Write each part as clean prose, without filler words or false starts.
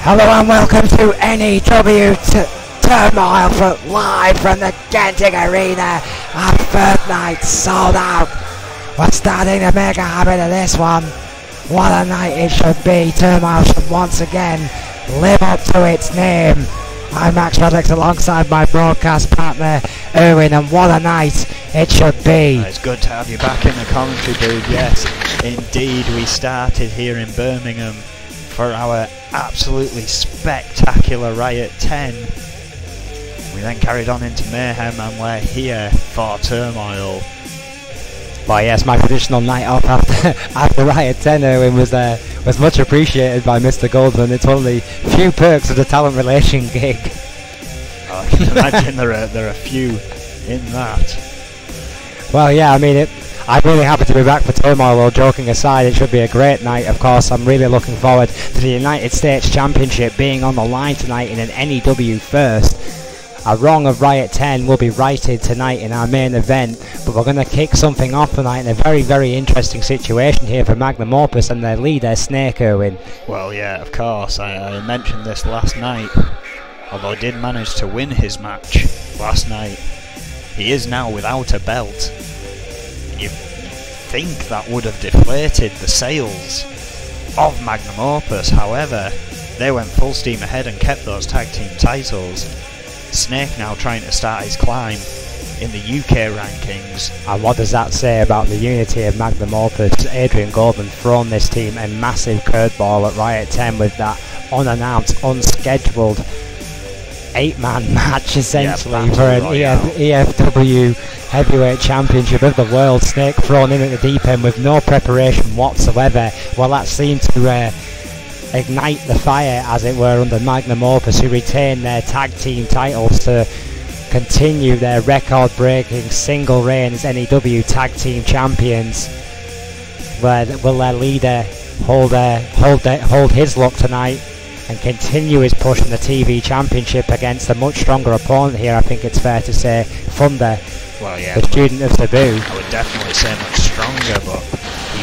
Hello and welcome to N.E.W. Turmoil live from the Genting Arena. Our third night sold out. We're starting to make a habit of this one. What a night it should be. Turmoil should once again live up to its name. I'm Max Rodriguez alongside my broadcast partner Erwin, and what a night it should be. It's good to have you back in the commentary booth. Yes, indeed, we started here in Birmingham for our absolutely spectacular Riot 10. We then carried on into Mayhem, and we're here for Turmoil. Well, yes, my traditional night off after Riot 10 Erwin was much appreciated by Mr. Goldman. It's one of the few perks of the talent relation gig. I can imagine there are few in that. Well, yeah, I mean, I'm really happy to be back for Turmoil, though, joking aside. It should be a great night, of course. I'm really looking forward to the United States Championship being on the line tonight in an N.E.W. first. A wrong of Riot 10 will be righted tonight in our main event, but we're going to kick something off tonight in a very, very interesting situation here for Magnum Opus and their leader, Snake Erwin. Well, yeah, of course. I mentioned this last night, although he did manage to win his match last night. He is now without a belt. You think that would have deflated the sales of Magnum Opus, however, they went full steam ahead and kept those tag team titles. Snake now trying to start his climb in the UK rankings. And what does that say about the unity of Magnum Opus? Adrian Goldman thrown this team a massive curveball at Riot 10 with that unannounced, unscheduled 8-man match essentially for an EFW Heavyweight Championship of the World. Snake thrown in at the deep end with no preparation whatsoever. Well, that seemed to ignite the fire, as it were, under Magnum Opus, who retain their tag team titles to continue their record-breaking single reign as N.E.W. tag team champions. Will their leader hold his luck tonight and continue his push in the TV championship against a much stronger opponent here? I think it's fair to say Thunder, well, yeah, the student of Taboo. I would definitely say much stronger, but he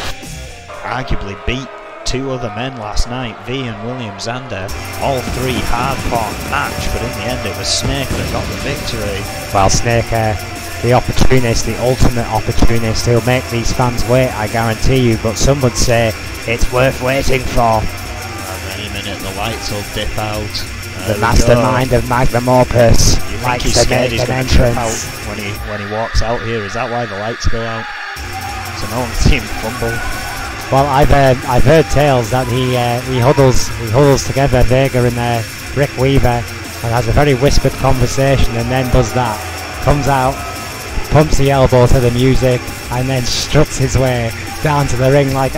arguably beat two other men last night, V and William Zander. All three hard-fought match, but in the end it was Snake that got the victory. Well, Snake, the opportunist, the ultimate opportunist, he'll make these fans wait, I guarantee you, but some would say it's worth waiting for. At any minute the lights will dip out. The mastermind of Magnum Opus likes to make an entrance when he walks out here. Is that why the lights go out? So no one's seen him fumble. Well, I've heard tales that he huddles together Vega and Rick Weaver and has a very whispered conversation, and then does that, comes out, pumps the elbow to the music, and then struts his way down to the ring like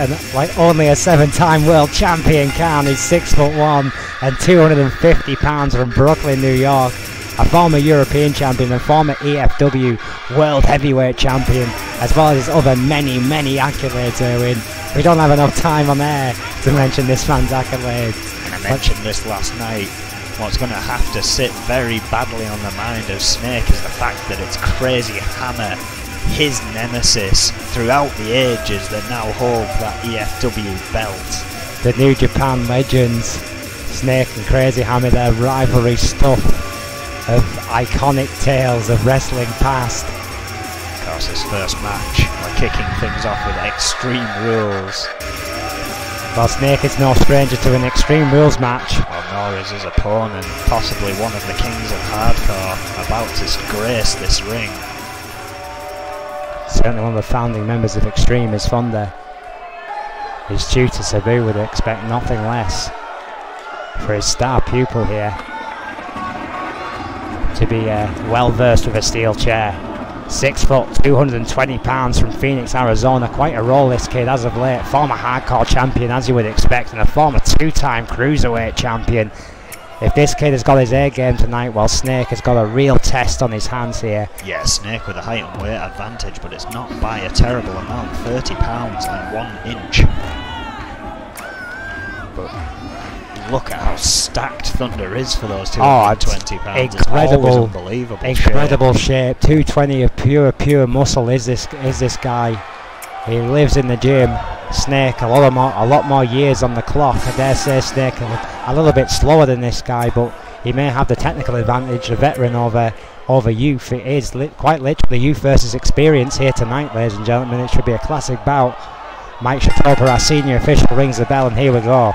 only a 7-time world champion can. He's 6'1" and 250 pounds from Brooklyn, New York. A former European champion and former EFW World Heavyweight Champion, as well as his other many, many accolades, Erwin. We don't have enough time on air to mention this man's accolades. And I mentioned this last night. What's going to have to sit very badly on the mind of Snake is the fact that it's Crazy Hammer, his nemesis throughout the ages, that now hold that EFW belt. The New Japan legends, Snake and Crazy Hammer, their rivalry stuff of iconic tales of wrestling past. Of course, his first match, we're kicking things off with Extreme Rules. Well, Snake is no stranger to an Extreme Rules match. Well, nor is his opponent, possibly one of the kings of hardcore, about to grace this ring. Certainly one of the founding members of Extreme is Thunder. His tutor Sabu would expect nothing less for his star pupil here to be well versed with a steel chair. 6 foot, 220 pounds from Phoenix, Arizona. Quite a role this kid as of late. Former hardcore champion, as you would expect, and a former 2-time cruiserweight champion. If this kid has got his A game tonight, well, Snake has got a real test on his hands here. Yeah, Snake with a height and weight advantage, but it's not by a terrible amount. 30 pounds and 1 inch. But look at how stacked Thunder is for those 220 pounds. Incredible, incredible shape. 220 of pure muscle is this guy. He lives in the gym. Snake a lot more years on the clock. I dare say Snake a little bit slower than this guy, but he may have the technical advantage, a veteran over youth. It is quite literally youth versus experience here tonight, ladies and gentlemen. It should be a classic bout. Mike Shatopa, our senior official, rings the bell, and here we go.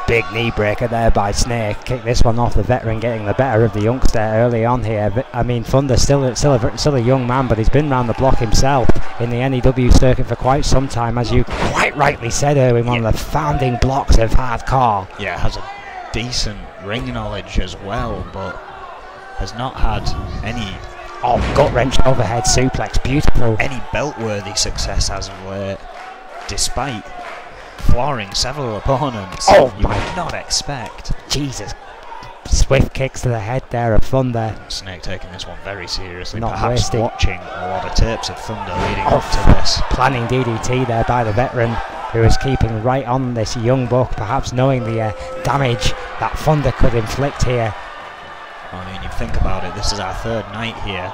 Big knee breaker there by Snake. Kick this one off. The veteran getting the better of the youngster early on here. But, I mean, Thunder's still a young man, but he's been round the block himself in the N.E.W circuit for quite some time, as you quite rightly said, Erwin, one of the founding blocks of hardcore. Yeah, has a decent ring knowledge as well, but has not had any gut wrench overhead suplex, beautiful. Any belt-worthy success as of late, despite flooring several opponents. You would not expect. Jesus. Swift kicks to the head there of Thunder. Snake taking this one very seriously, Not perhaps wasting. watching a lot of tapes of Thunder leading up to this. Planning DDT there by the veteran, who is keeping right on this young buck, perhaps knowing the damage that Thunder could inflict here. I mean, you think about it, this is our third night here.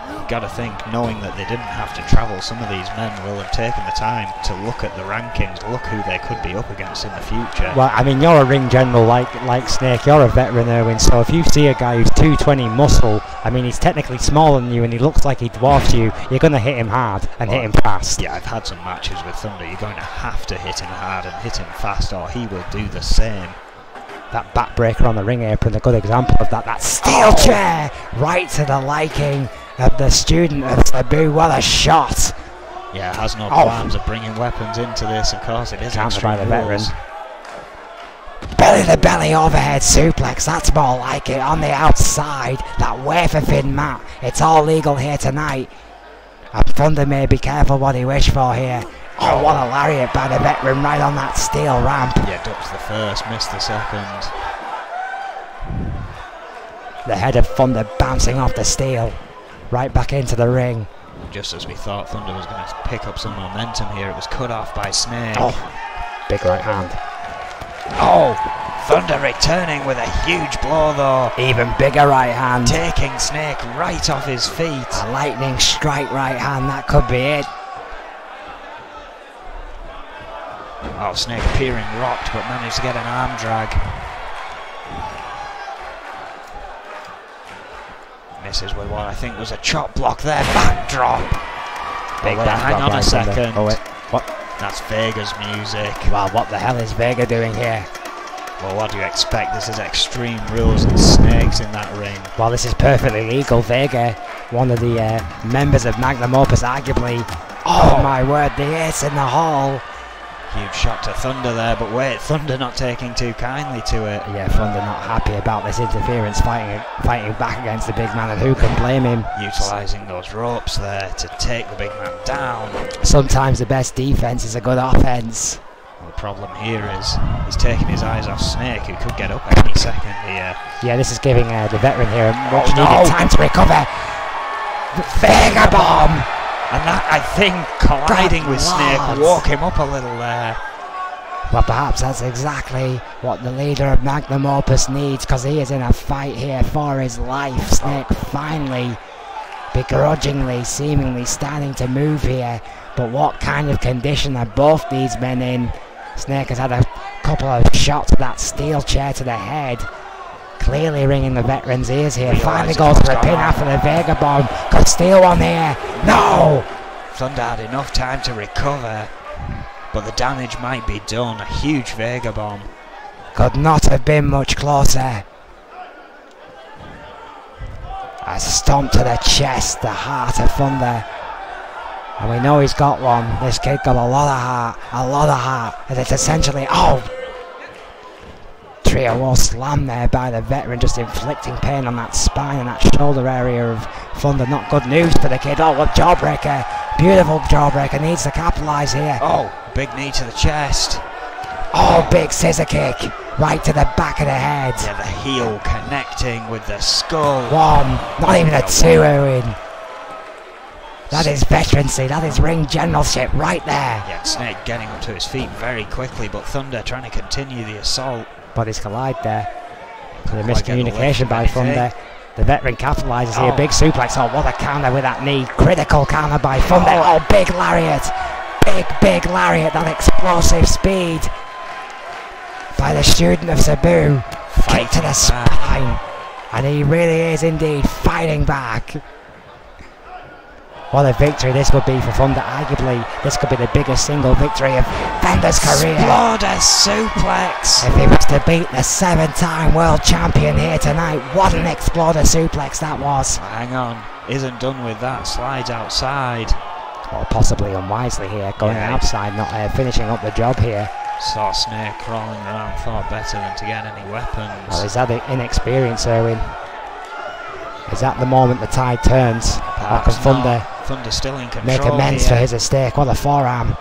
You've got to think, knowing that they didn't have to travel, some of these men will have taken the time to look at the rankings, look who they could be up against in the future. Well, I mean, you're a ring general like Snake, you're a veteran, Erwin, so if you see a guy who's 220 muscle, I mean, he's technically smaller than you and he looks like he dwarfs you, you're going to hit him hard and hit him fast. Yeah, I've had some matches with Thunder, you're going to have to hit him hard and hit him fast, or he will do the same. That backbreaker on the ring apron, a good example of that. That steel chair, right to the liking of the student of Sabu. What a shot! Yeah, has no qualms of bringing weapons into this. Of course, it is countered by the veteran. rules. Belly to belly overhead suplex. That's more like it on the outside. That wafer thin mat. It's all legal here tonight. And Thunder may be careful what he wished for here. Oh, what a lariat by the veteran right on that steel ramp. Yeah, ducks the first, missed the second. The head of Thunder bouncing off the steel. Right back into the ring. Just as we thought Thunder was going to pick up some momentum here, it was cut off by Snake. Oh, big right hand. Oh, Thunder returning with a huge blow though. Even bigger right hand. Taking Snake right off his feet. A lightning strike right hand, that could be it. Oh, Snake appearing rocked, but managed to get an arm drag. Misses with what I think was a chop block there. Backdrop. Big hang on a second. Oh, wait. What? That's Vega's music. Well, what the hell is Vega doing here? Well, what do you expect? This is Extreme Rules and Snakes in that ring. Well, this is perfectly legal. Vega, one of the members of Magnum Opus, arguably. Oh my word, the ace in the hall. Huge shot to Thunder there, but wait, Thunder not taking too kindly to it. Yeah, Thunder not happy about this interference, fighting back against the big man, and who can blame him? Utilising those ropes there to take the big man down. Sometimes the best defence is a good offence. Well, the problem here is he's taking his eyes off Snake, who could get up any second here. Yeah, this is giving the veteran here much needed time to recover. Vega bomb! And that, I think, colliding with Snake, woke him up a little there. Well, perhaps that's exactly what the leader of Magnum Opus needs, because he is in a fight here for his life. Snake finally, begrudgingly, seemingly starting to move here. But what kind of condition are both these men in? Snake has had a couple of shots of that steel chair to the head. Clearly ringing the veteran's ears here. Finally goes for a pin after the Vega bomb. Could steal one here. No! Thunder had enough time to recover, but the damage might be done. A huge Vega bomb. Could not have been much closer. A stomp to the chest, the heart of Thunder. And we know he's got one. This kid got a lot of heart. And it's essentially, trio wall slam there by the veteran, just inflicting pain on that spine and that shoulder area of Thunder. Not good news for the kid. Oh, what jawbreaker. Beautiful jawbreaker. Needs to capitalise here. Oh, big knee to the chest. Oh, big scissor kick. Right to the back of the head. Yeah, the heel connecting with the skull. One. Not even a two, Owen. That is veterancy, that is ring generalship right there. Yeah, Snake getting up to his feet very quickly, but Thunder trying to continue the assault. Bodies collide there. The miscommunication by Thunder. The veteran capitalises here. Big suplex. Oh, what a counter with that knee. Critical counter by Thunder. Oh, big lariat. Big lariat. That explosive speed by the student of Sabu. Kick to the spine. And he really is indeed fighting back. What a victory this would be for Thunder. Arguably, this could be the biggest single victory of Thunder's career. Exploder suplex. If he was to beat the 7-time world champion here tonight, what an exploder suplex that was. Hang on, isn't done with that. Slides outside. Or possibly unwisely here, going outside, not finishing up the job here. Saw Snake crawling around, thought better than to get any weapons. Well, is that the inexperience, Erwin? Is that the moment the tide turns? Or can Thunder still in control make amends here. for his mistake? What a forearm.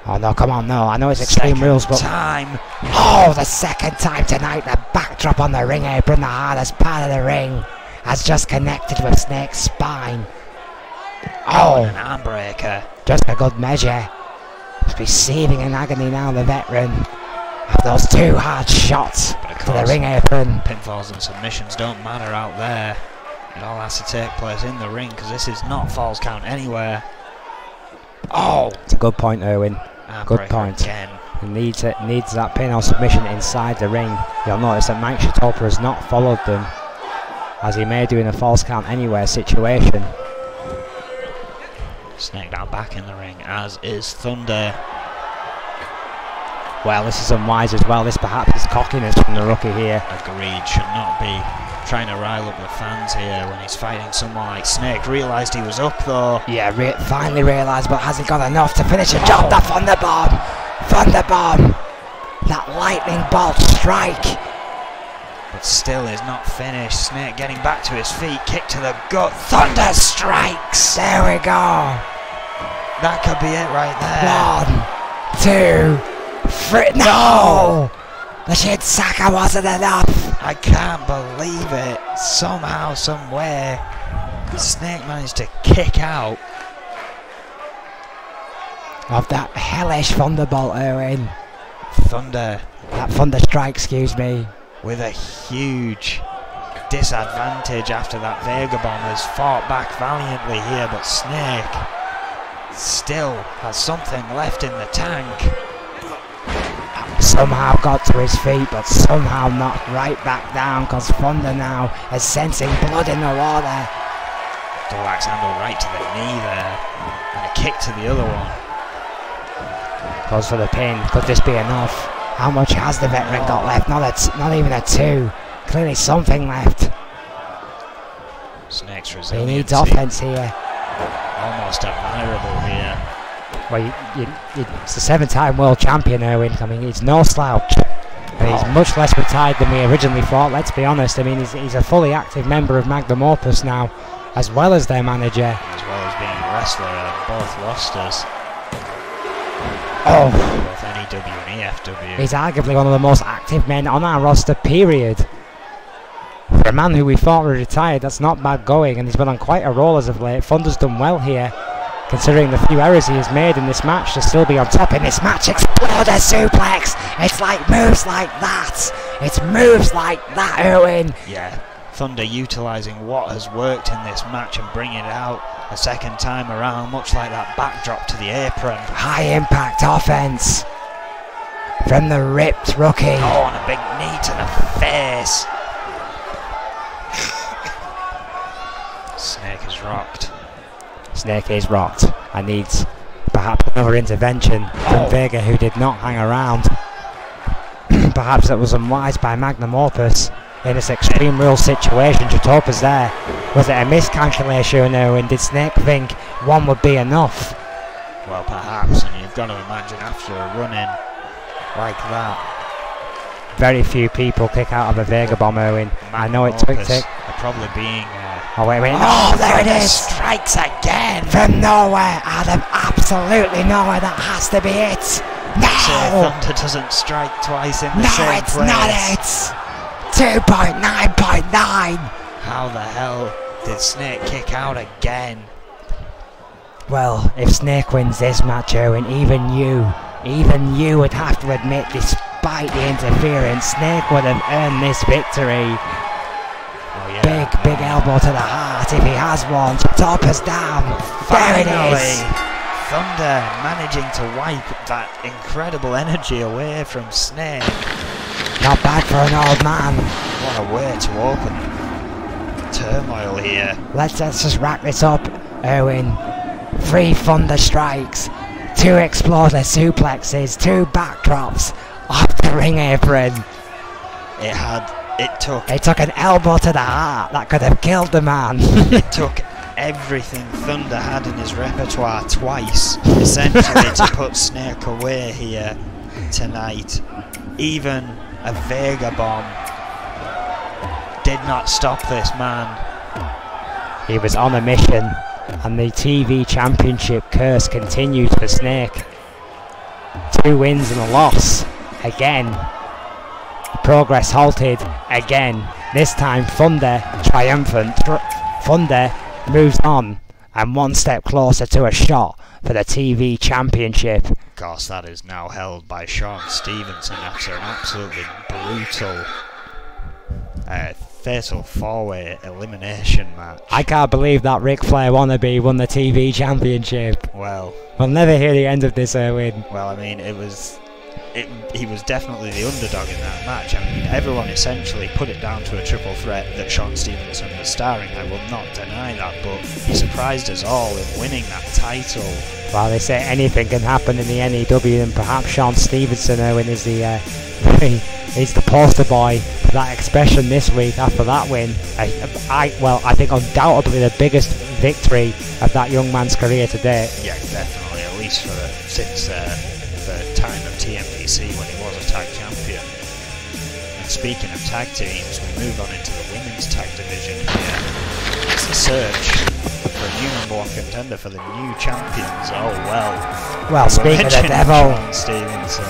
Oh no, come on, no. I know it's Extreme Rules, but... Oh, the second time tonight. The backdrop on the ring apron, the hardest part of the ring, has just connected with Snake's spine. Oh, an arm breaker. Just a good measure. He's receiving in agony now, the veteran. Of those two hard shots to the ring apron. Pinfalls and submissions don't matter out there. It all has to take place in the ring, because this is not Falls Count anywhere. Oh! It's a good point, Erwin. Good point. Again. He needs that pin or submission inside the ring. You'll notice that Mike Shatopa has not followed them, as he may do in a Falls Count anywhere situation. Snake now back in the ring, as is Thunder. Well, this is unwise as well. This perhaps is cockiness from the rookie here. Agreed, should not be trying to rile up the fans here when he's fighting someone like Snake. Realised he was up though. Yeah, finally realised, but has he got enough to finish the job? The Thunderbomb! Thunderbomb! That lightning bolt strike! But still is not finished. Snake getting back to his feet, kick to the gut. Thunder strikes! There we go! That could be it right there. 1, 2, 3. No! The Shinsaka wasn't enough! I can't believe it. Somehow, somewhere, Snake managed to kick out of that hellish Thunderbolt, Erwin. Thunder. That Thunder strike, excuse me. With a huge disadvantage after that Vega bomb, has fought back valiantly here, but Snake still has something left in the tank. Somehow got to his feet, but somehow knocked right back down, because Thunder now is sensing blood in the water. Double axe handle right to the knee there, and a kick to the other one. Goes for the pin. Could this be enough? How much has the veteran got left? Not even a 2. Clearly something left. Snake's resiliency. He needs offense here. Almost admirable here. Well, it's the 7-time world champion, Erwin. I mean, he's no slouch. And he's much less retired than we originally thought, let's be honest. I mean, he's a fully active member of Magnum Opus now, as well as their manager. As well as being a wrestler on both rosters. Oh. Both N.E.W. and E.F.W. He's arguably one of the most active men on our roster, period. For a man who we thought was retired, that's not bad going, and he's been on quite a roll as of late. Thunder's done well here, considering the few errors he has made in this match, to still be on top in this match. Exploder suplex! It's like moves like that! It's moves like that, Erwin! Yeah, Thunder utilising what has worked in this match and bringing it out a second time around, much like that backdrop to the apron. High impact offense from the ripped rookie. Oh, and a big knee to the face. Snake is rocked. Snake is rocked and needs perhaps another intervention from Vega, who did not hang around. Perhaps that was unwise by Magnum Opus in this Extreme Rules situation. Chatopa's there. Was it a miscalculation, and did Snake think one would be enough? Well, perhaps, and you've got to imagine after a run-in like that. Very few people kick out of a Vega bomb, Erwin. I know it took tick. Probably being... oh, wait a minute. Oh, there it is! Strikes again! From nowhere, out of absolutely nowhere, that has to be it! No! So Thunder doesn't strike twice in the same place. No, it's not it! 2.9.9! How the hell did Snake kick out again? Well, if Snake wins this match, Erwin, even you would have to admit, despite despite the interference, Snake would have earned this victory. Oh, yeah. Big elbow to the heart if he has one. Top us down. There it is. Thunder managing to wipe that incredible energy away from Snake. Not bad for an old man. What a way to open Turmoil here. Let's just rack this up, Erwin. 3 Thunder strikes, 2 exploder suplexes, 2 backdrops off the ring apron. It took an elbow to the heart that could have killed the man. It took everything Thunder had in his repertoire twice, essentially, to put Snake away here tonight. Even a Vega bomb did not stop this man. He was on a mission, and the TV Championship curse continued for Snake. 2 wins and a loss. Again. Progress halted again. This time Thunder triumphant. Thunder moves on and 1 step closer to a shot for the TV Championship. Of course, that is now held by Sean Stevenson after an absolutely brutal fatal 4-way elimination match. I can't believe that Ric Flair wannabe won the TV Championship. Well, we'll never hear the end of this, Erwin. Well, I mean, he was definitely the underdog in that match. I mean, everyone essentially put it down to a triple threat that Sean Stevenson was starring. I will not deny that, but he surprised us all in winning that title. Well, they say anything can happen in the N.E.W, and perhaps Sean Stevenson, Erwin, is the he's the poster boy for that expression this week after that win. I think undoubtedly the biggest victory of that young man's career to date. Yeah, definitely, at least since the time of TMDC when he was a tag champion. And speaking of tag teams, we move on into the women's tag division here. It's the search for a new #1 contender for the new champions. Oh well. Well, speaking of the devil, Sean Stevenson.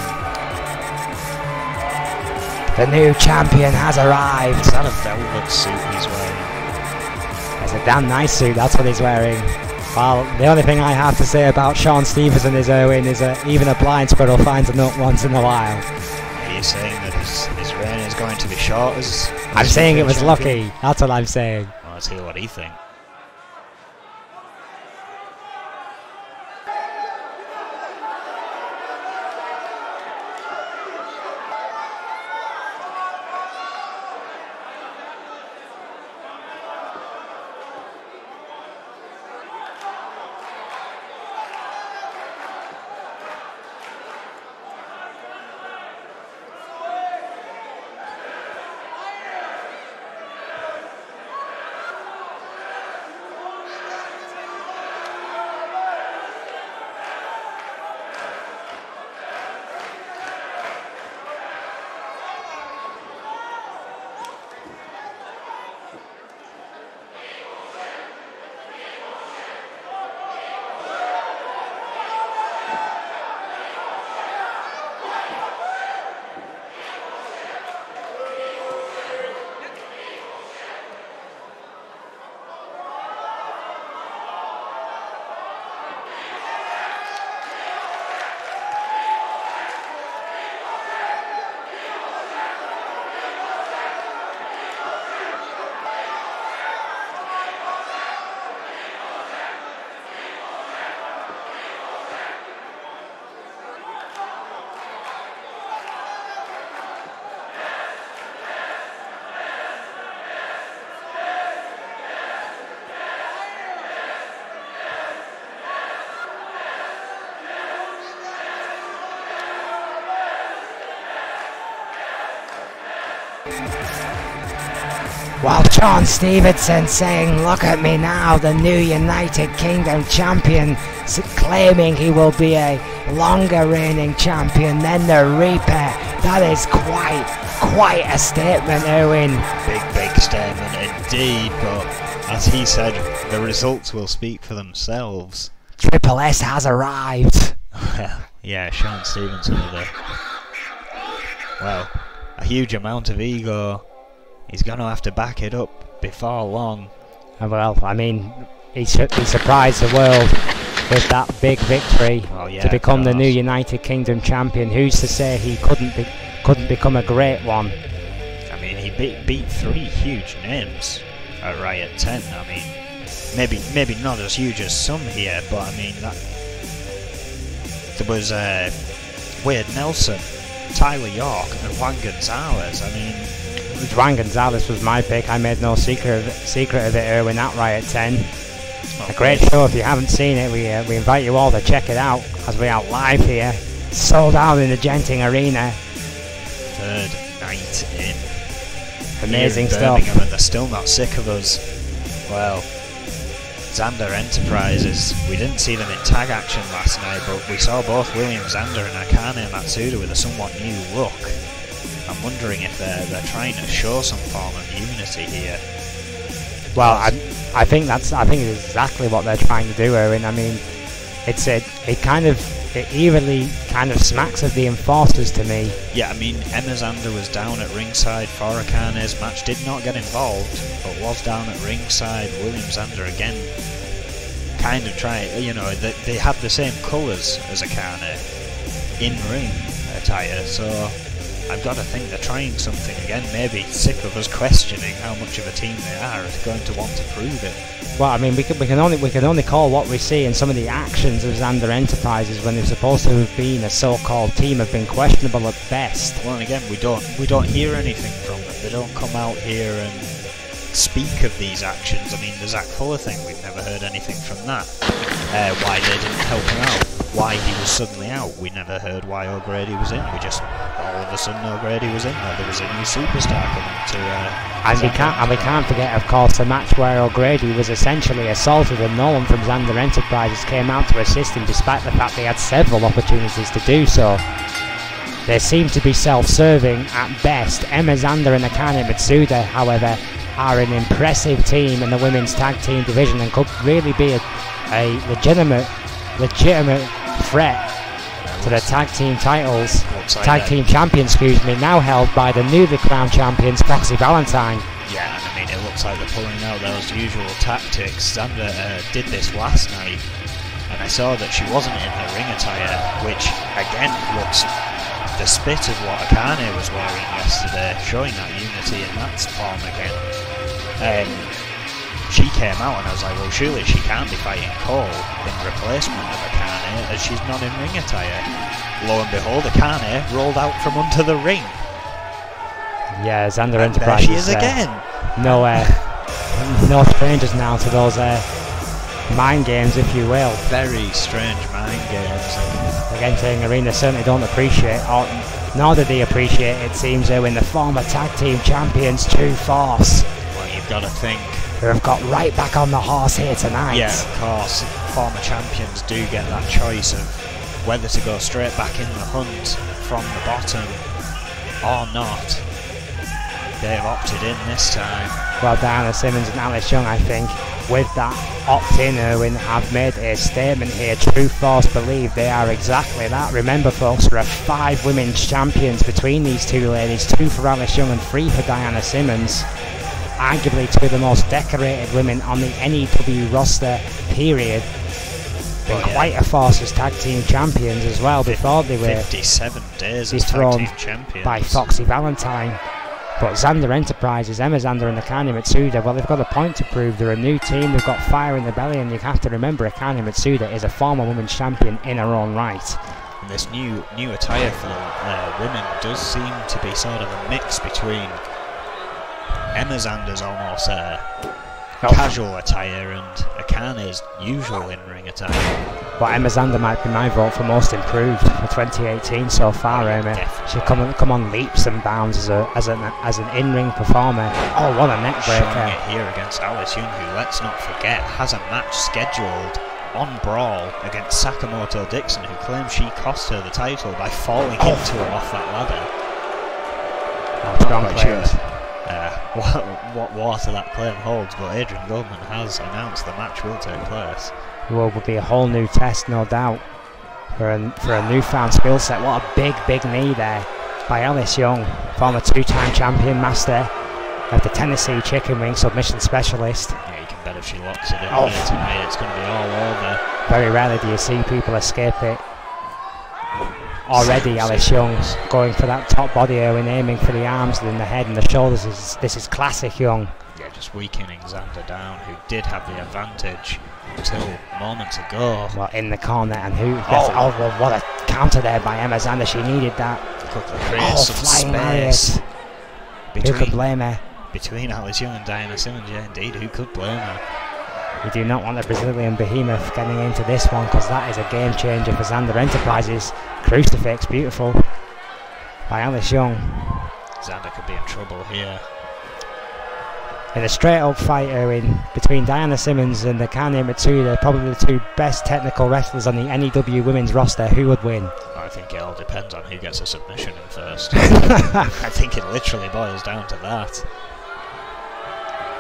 The new champion has arrived. Is that a velvet suit he's wearing? It's a damn nice suit, that's what he's wearing. Well, the only thing I have to say about Sean Stevenson is, Erwin, is that even a blind squirrel finds a nut once in a while. Are you saying that his reign is going to be short as I'm saying it was lucky, that's what I'm saying. Well, let's hear what he thinks. While Sean Stevenson saying, "Look at me now, the new United Kingdom champion," claiming he will be a longer reigning champion than the Reaper. That is quite a statement, Erwin. Big statement indeed, but as he said, the results will speak for themselves. Triple S has arrived. Well, yeah, Sean Stevenson with a huge amount of ego. He's going to have to back it up before long. Well, I mean, he surprised the world with that big victory to become the new United Kingdom champion. Who's to say he couldn't couldn't become a great one. I mean, he beat 3 huge names at Riot 10. I mean, maybe not as huge as some here, but I mean that there was Wade Nelson, Tyler York, and Juan Gonzalez. I mean, Juan Gonzalez was my pick. I made no secret of it, Erwin, at Riot 10. Okay. A great show. If you haven't seen it, we invite you all to check it out as we are live here, sold out in the Genting Arena. 3rd night in. Amazing stuff. stuff. And they're still not sick of us. Well, Xander Enterprises, we didn't see them in tag action last night, but we saw both William Xander and Akane Matsuda with a somewhat new look. I'm wondering if they're trying to show some form of unity here. Well, I think it's exactly what they're trying to do, Erwin. I mean, it eerily kind of smacks of the Enforcers to me. Yeah, I mean, Emma Xander was down at ringside for Akane's match, did not get involved, but was down at ringside. William Xander again, kind of trying, you know, they have the same colours as Akane in ring attire, so I've got to think they're trying something again. Maybe sick of us questioning how much of a team they are, going to want to prove it. Well, I mean, we can only call what we see in some of the actions of Xander Enterprises when they're supposed to have been a so-called team have been questionable at best. Well, and again, we don't hear anything from them. They don't come out here and speak of these actions. I mean, the Zach Fuller thing, we've never heard anything from that. Why they didn't help him out, why he was suddenly out. We never heard why O'Grady was in. We just all of a sudden O'Grady was in there. There was a new superstar coming to. And we can't forget, of course, the match where O'Grady was essentially assaulted and no one from Xander Enterprises came out to assist him, despite the fact they had several opportunities to do so. They seem to be self-serving at best. Emma Xander and Akane Matsuda, however, are an impressive team in the women's tag team division and could really be a legitimate threat to the tag team titles. Tag team champions, now held by the newly crowned champions Foxy Valentine. Yeah, and I mean, it looks like they're pulling out those usual tactics. Xander did this last night, and I saw that she wasn't in her ring attire, which again looks the spit of what Akane was wearing yesterday, showing that unity in that form again. She came out and I was like, well, surely she can't be fighting Cole in replacement of Akane as she's not in ring attire. Lo and behold, Akane rolled out from under the ring. Yeah, Xander Enterprises. There she is again. No strangers now to those mind games, if you will. Very strange mind games. Again, Genting Arena certainly don't appreciate, nor do they appreciate, it seems, when the former tag team champions True Force. Well, you've got to think. Who have got right back on the horse here tonight. Yeah, of course. Former champions do get that choice of whether to go straight back in the hunt from the bottom or not. They've opted in this time. Well, Diana Simmons and Alice Young, I think, with that opt-in, Erwin, have made a statement here. True Force believe they are exactly that. Remember, folks, there are 5 women's champions between these two ladies, 2 for Alice Young and 3 for Diana Simmons. Arguably 2 of the most decorated women on the N.E.W roster, period. Been quite a force as tag team champions as well before they were 57 days as tag team champions by Foxy Valentine. But Xander Enterprises, Emma Xander and Akane Matsuda, well, they've got a point to prove. They're a new team, they've got fire in the belly, and you have to remember Akane Matsuda is a former women's champion in her own right. And this new attire for women does seem to be sort of a mix between Emma Xander's almost casual attire and Akane's usual in-ring attire. But Emma Xander might be my vote for most improved for 2018 so far, Emma. She's come on leaps and bounds as an in-ring performer. Oh, what a neck breaker. Showing it here against Alice Young, who, let's not forget, has a match scheduled on Brawl against Sakamoto Dixon, who claims she cost her the title by falling into her off that ladder. Oh, strong claims. What water that claim holds, but Adrian Goldman has announced the match will take place. Will be a whole new test, no doubt, for a newfound skill set. What a big knee there by Alice Young, former 2-time champion, master of the Tennessee Chicken Wing submission specialist. Yeah, you can bet if she locks it in here tonight, it's going to be all over. Very rarely do you see people escape it. already Alice Young going for that top body and aiming for the arms and the head and the shoulders. This is classic Young. Yeah, just weakening Xander down, who did have the advantage until moments ago. Well, in the corner, and who? Well, what a counter there by Emma Xander. She needed that. Quickly create some space. Who could blame her? Between Alice Young and Diana Simmons, yeah, indeed, who could blame her? You do not want the Brazilian behemoth getting into this one, because that is a game changer for Xander Enterprises. Crucifix, beautiful by Alice Young. Xander could be in trouble here. In a straight up fight, Erwin, between Diana Simmons and Akane Matsuda, probably the two best technical wrestlers on the N.E.W. women's roster, who would win? I think it all depends on who gets a submission in first. I think it literally boils down to that.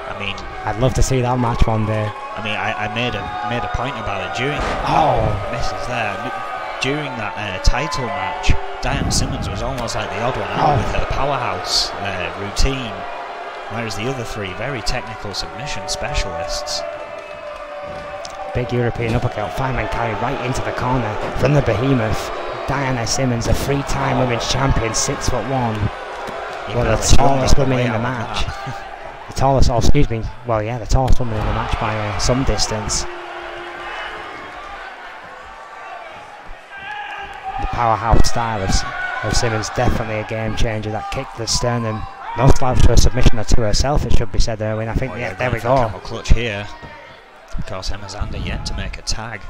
I mean, I'd love to see that match one day. I mean, I made a point about it during misses there. During that title match, Diana Simmons was almost like the odd one out with her powerhouse routine, whereas the other three very technical submission specialists. Big European uppercut, fireman carry right into the corner from the behemoth. Diana Simmons, a 3-time women's champion, 6'1". One of the tallest women in the match. The tallest, the tallest woman in the match by some distance. The powerhouse style of Simmons, definitely a game changer. That kick to the sternum, most likely to a submission or to herself, it should be said, Erwin. I think, there we go. Camel clutch here. Of course, Emma Xander yet to make a tag.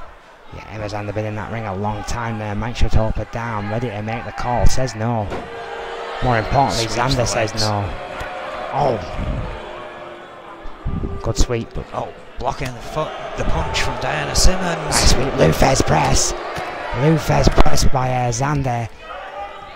Yeah, Emma Xander been in that ring a long time there. Mike Shatopa down, ready to make the call. Says no. More importantly, Xander says no. Oh. Good sweep. Blocking the punch from Diana Simmons. Nice sweep. Lufez press. Lufez press by Xander.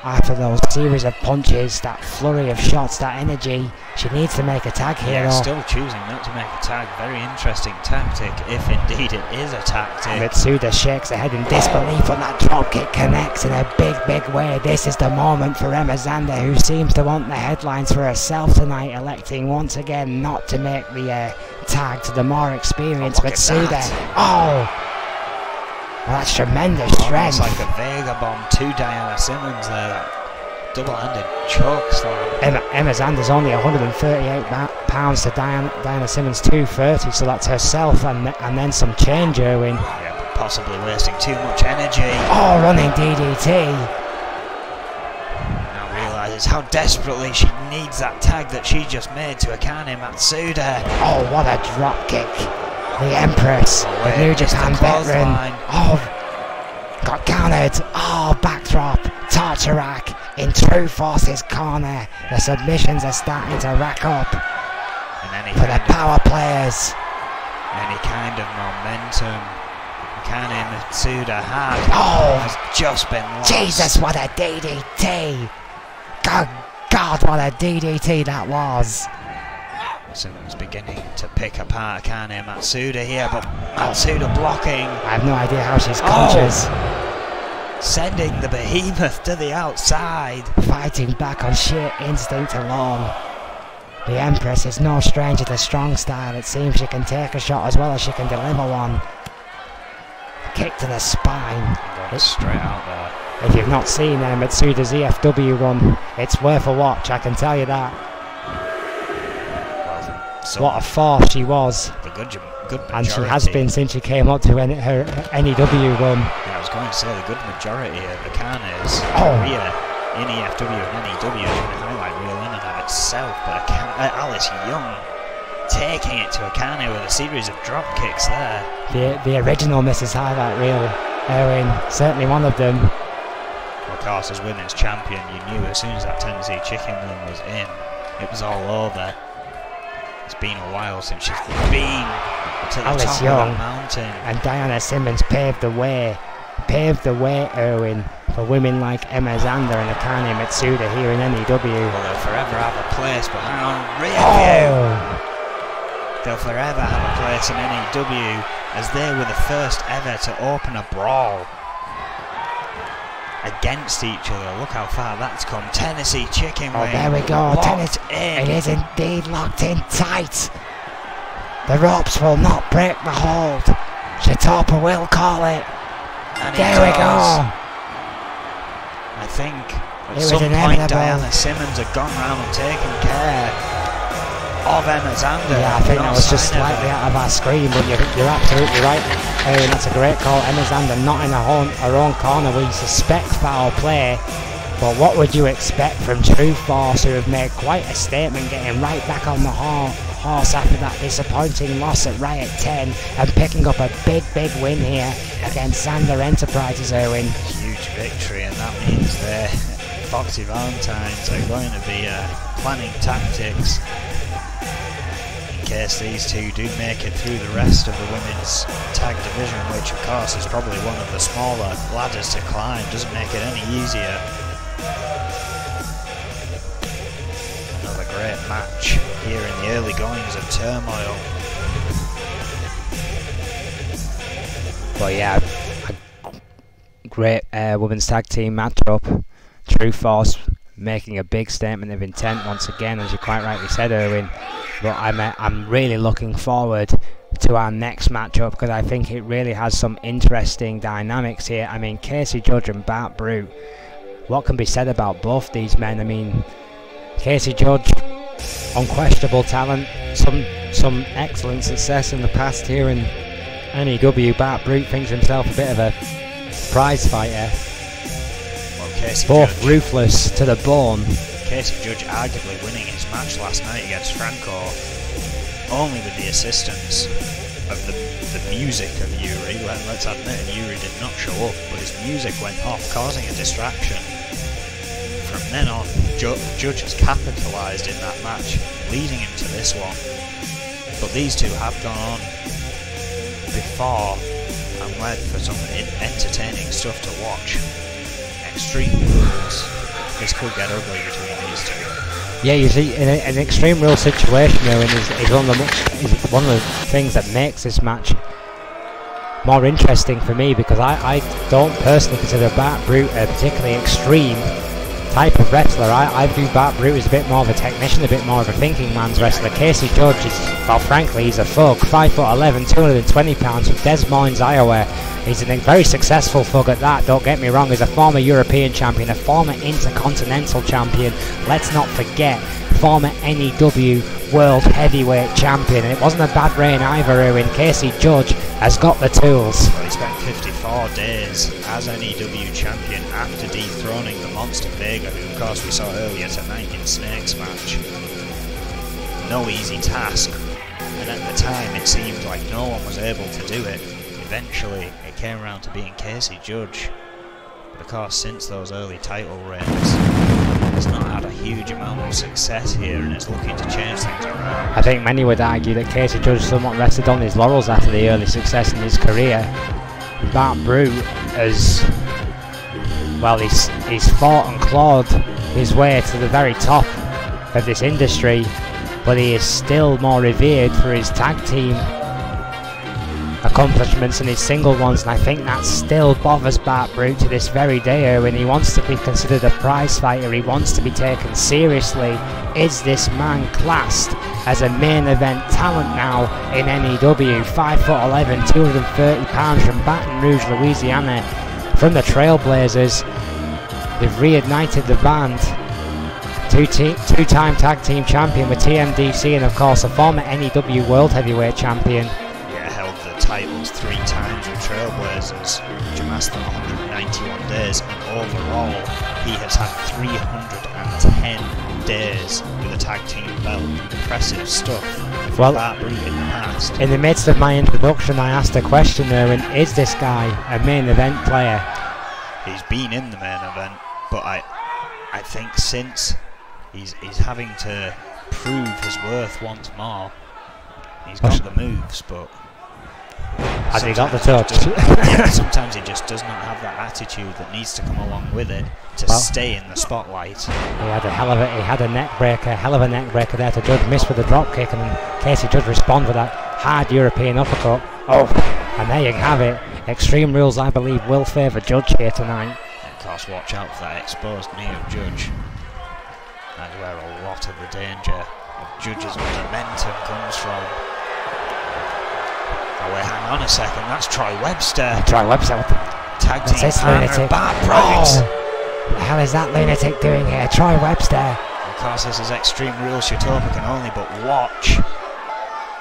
After those series of punches, that flurry of shots, that energy, she needs to make a tag here. Yeah, still choosing not to make a tag. Very interesting tactic, if indeed it is a tactic. Matsuda shakes her head in disbelief when that dropkick connects in a big way. This is the moment for Emma Xander, who seems to want the headlines for herself tonight, electing once again not to make the tag to the more experienced Matsuda. Well, that's tremendous strength. It's like a Vega bomb to Diana Simmons there. That double-handed choke slam. Emma Xander's only 138 pounds to Diana Simmons 230, so that's herself and then some change, Erwin. Yeah, but possibly wasting too much energy. Running DDT. Now realises how desperately she needs that tag that she just made to Akane Matsuda. What a drop kick. The Empress, the New Japan veteran. Got countered. Backdrop. Torture rack in True Force's corner. The submissions are starting to rack up for the power players. Any kind of momentum Akane Matsuda has just been lost. Jesus, what a DDT. God, what a DDT that was. Simmons beginning to pick apart Akane Matsuda here, but Matsuda blocking. I have no idea how she's conscious. Sending the behemoth to the outside. Fighting back on sheer instinct alone. The Empress is no stranger to strong style. It seems she can take a shot as well as she can deliver one. Kick to the spine. Going straight out there. If you've not seen Matsuda's EFW run, it's worth a watch, I can tell you that. So what a force she was. The good majority. And she has been since she came up to her N.E.W. run. Yeah, I was going to say the good majority of Akane's career in EFW and N.E.W. is going to highlight real in and of itself, but Alice Young taking it to Akane with a series of drop kicks there. The original Mrs. Highlight Reel, Erwin, certainly one of them. Of course, as women's champion, you knew as soon as that Tennessee Chicken Run was in, it was all over. It's been a while since she's been to the Alice top Young of that mountain. And Diana Simmons paved the way, Erwin, for women like Emma Xander and Akane Matsuda here in N.E.W. Well, they'll forever have a place, but hang on, review! They'll forever have a place in N.E.W. as they were the first ever to open a brawl against each other. Look how far that's come. Tennessee Chicken Wing. There we go. It is indeed locked in tight. The ropes will not break the hold. Shatopa will call it. And there we go. I think at some point Diana Simmons had gone round and taken care of Emma Zander. Yeah, I think that was just slightly out of our screen, but you're absolutely right. That's a great call. Emma Zander not in her own corner. We suspect foul play, but what would you expect from True Force, who have made quite a statement, getting right back on the horse after that disappointing loss at Riot 10 and picking up a big win here against Zander Enterprises, Erwin. Huge victory, and that means Foxy Valentines are going to be planning tactics in case these two do make it through the rest of the women's tag division, which of course is probably one of the smaller ladders to climb. Doesn't make it any easier. Another great match here in the early goings of Turmoil. But yeah, a great women's tag team matchup. True Force making a big statement of intent once again, as you quite rightly said, Erwin. But I'm really looking forward to our next matchup, because I think it really has some interesting dynamics here. I mean, Casey Judge and Bart Brute, what can be said about both these men? I mean, Casey Judge, unquestionable talent, some excellent success in the past here in N.E.W. Bart Brute thinks himself a bit of a prize fighter. Both Judge, ruthless to the bone. Casey Judge arguably winning his match last night against Franco only with the assistance of the music of Yuri. Let's admit, Yuri did not show up, but his music went off, causing a distraction. From then on, Judge has capitalised in that match, leading him to this one. But these two have gone on before and led for some entertaining stuff to watch. Extreme Rules. This could get ugly between these two. Yeah, you see, in an Extreme Rules situation, though, is one of the things that makes this match more interesting for me, because I don't personally consider Bart Brute a particularly extreme type of wrestler. I view Bart Brute as a bit more of a technician, a bit more of a thinking man's wrestler. Casey Judge is, well, frankly, he's a thug. 5'11", 220 pounds from Des Moines, Iowa. He's a very successful thug at that, don't get me wrong. He's a former European champion, a former Intercontinental champion. Let's not forget, former N.E.W. World Heavyweight Champion. And it wasn't a bad reign either, Erwin. Casey Judge has got the tools. Well, he spent 54 days as N.E.W. champion after dethroning the Monster Vega, who of course we saw earlier tonight in Snake's match. No easy task, and at the time it seemed like no one was able to do it. Eventually it came around to being Casey Judge, but of course since those early title reigns he's not had a huge amount of success here, and it's looking to change things around. I think many would argue that Casey Judge somewhat rested on his laurels after the early success in his career. Bart Brute has, well, he's fought and clawed his way to the very top of this industry, but he is still more revered for his tag team accomplishments than his single ones, and I think that still bothers Bart Brute to this very day, when he wants to be considered a prize fighter. He wants to be taken seriously. Is this man classed as a main event talent now in N.E.W.? 5'11", 230 pounds from Baton Rouge, Louisiana, from the Trailblazers. They've reignited the band. Two-time tag team champion with TMDC, and of course a former N.E.W. World Heavyweight Champion. Titles 3 times with Trailblazers, which amassed them 191 days, and overall he has had 310 days with a tag team belt. Impressive stuff for Bart Brute in the past. In the midst of my introduction, I asked a question there, and is this guy a main event player? He's been in the main event, but I think since he's having to prove his worth once more. He's got the moves, but has he got the touch? Yeah, sometimes he just does not have that attitude that needs to come along with it to stay in the spotlight. He had a neck breaker, hell of a neck breaker there to Judge, missed with a drop kick, and Casey Judge responded with that hard European uppercut. Oh, and there you have it. Extreme Rules, I believe, will favour Judge here tonight. And of course, watch out for that exposed knee of Judge. That's where a lot of the danger of Judge's momentum comes from. Oh wait, hang on a second, that's Troy Webster. Troy Webster with the tag team partner, Bart Brute. The hell is that lunatic doing here? Troy Webster. Of course, this is Extreme Rules. Shatopa can only but watch.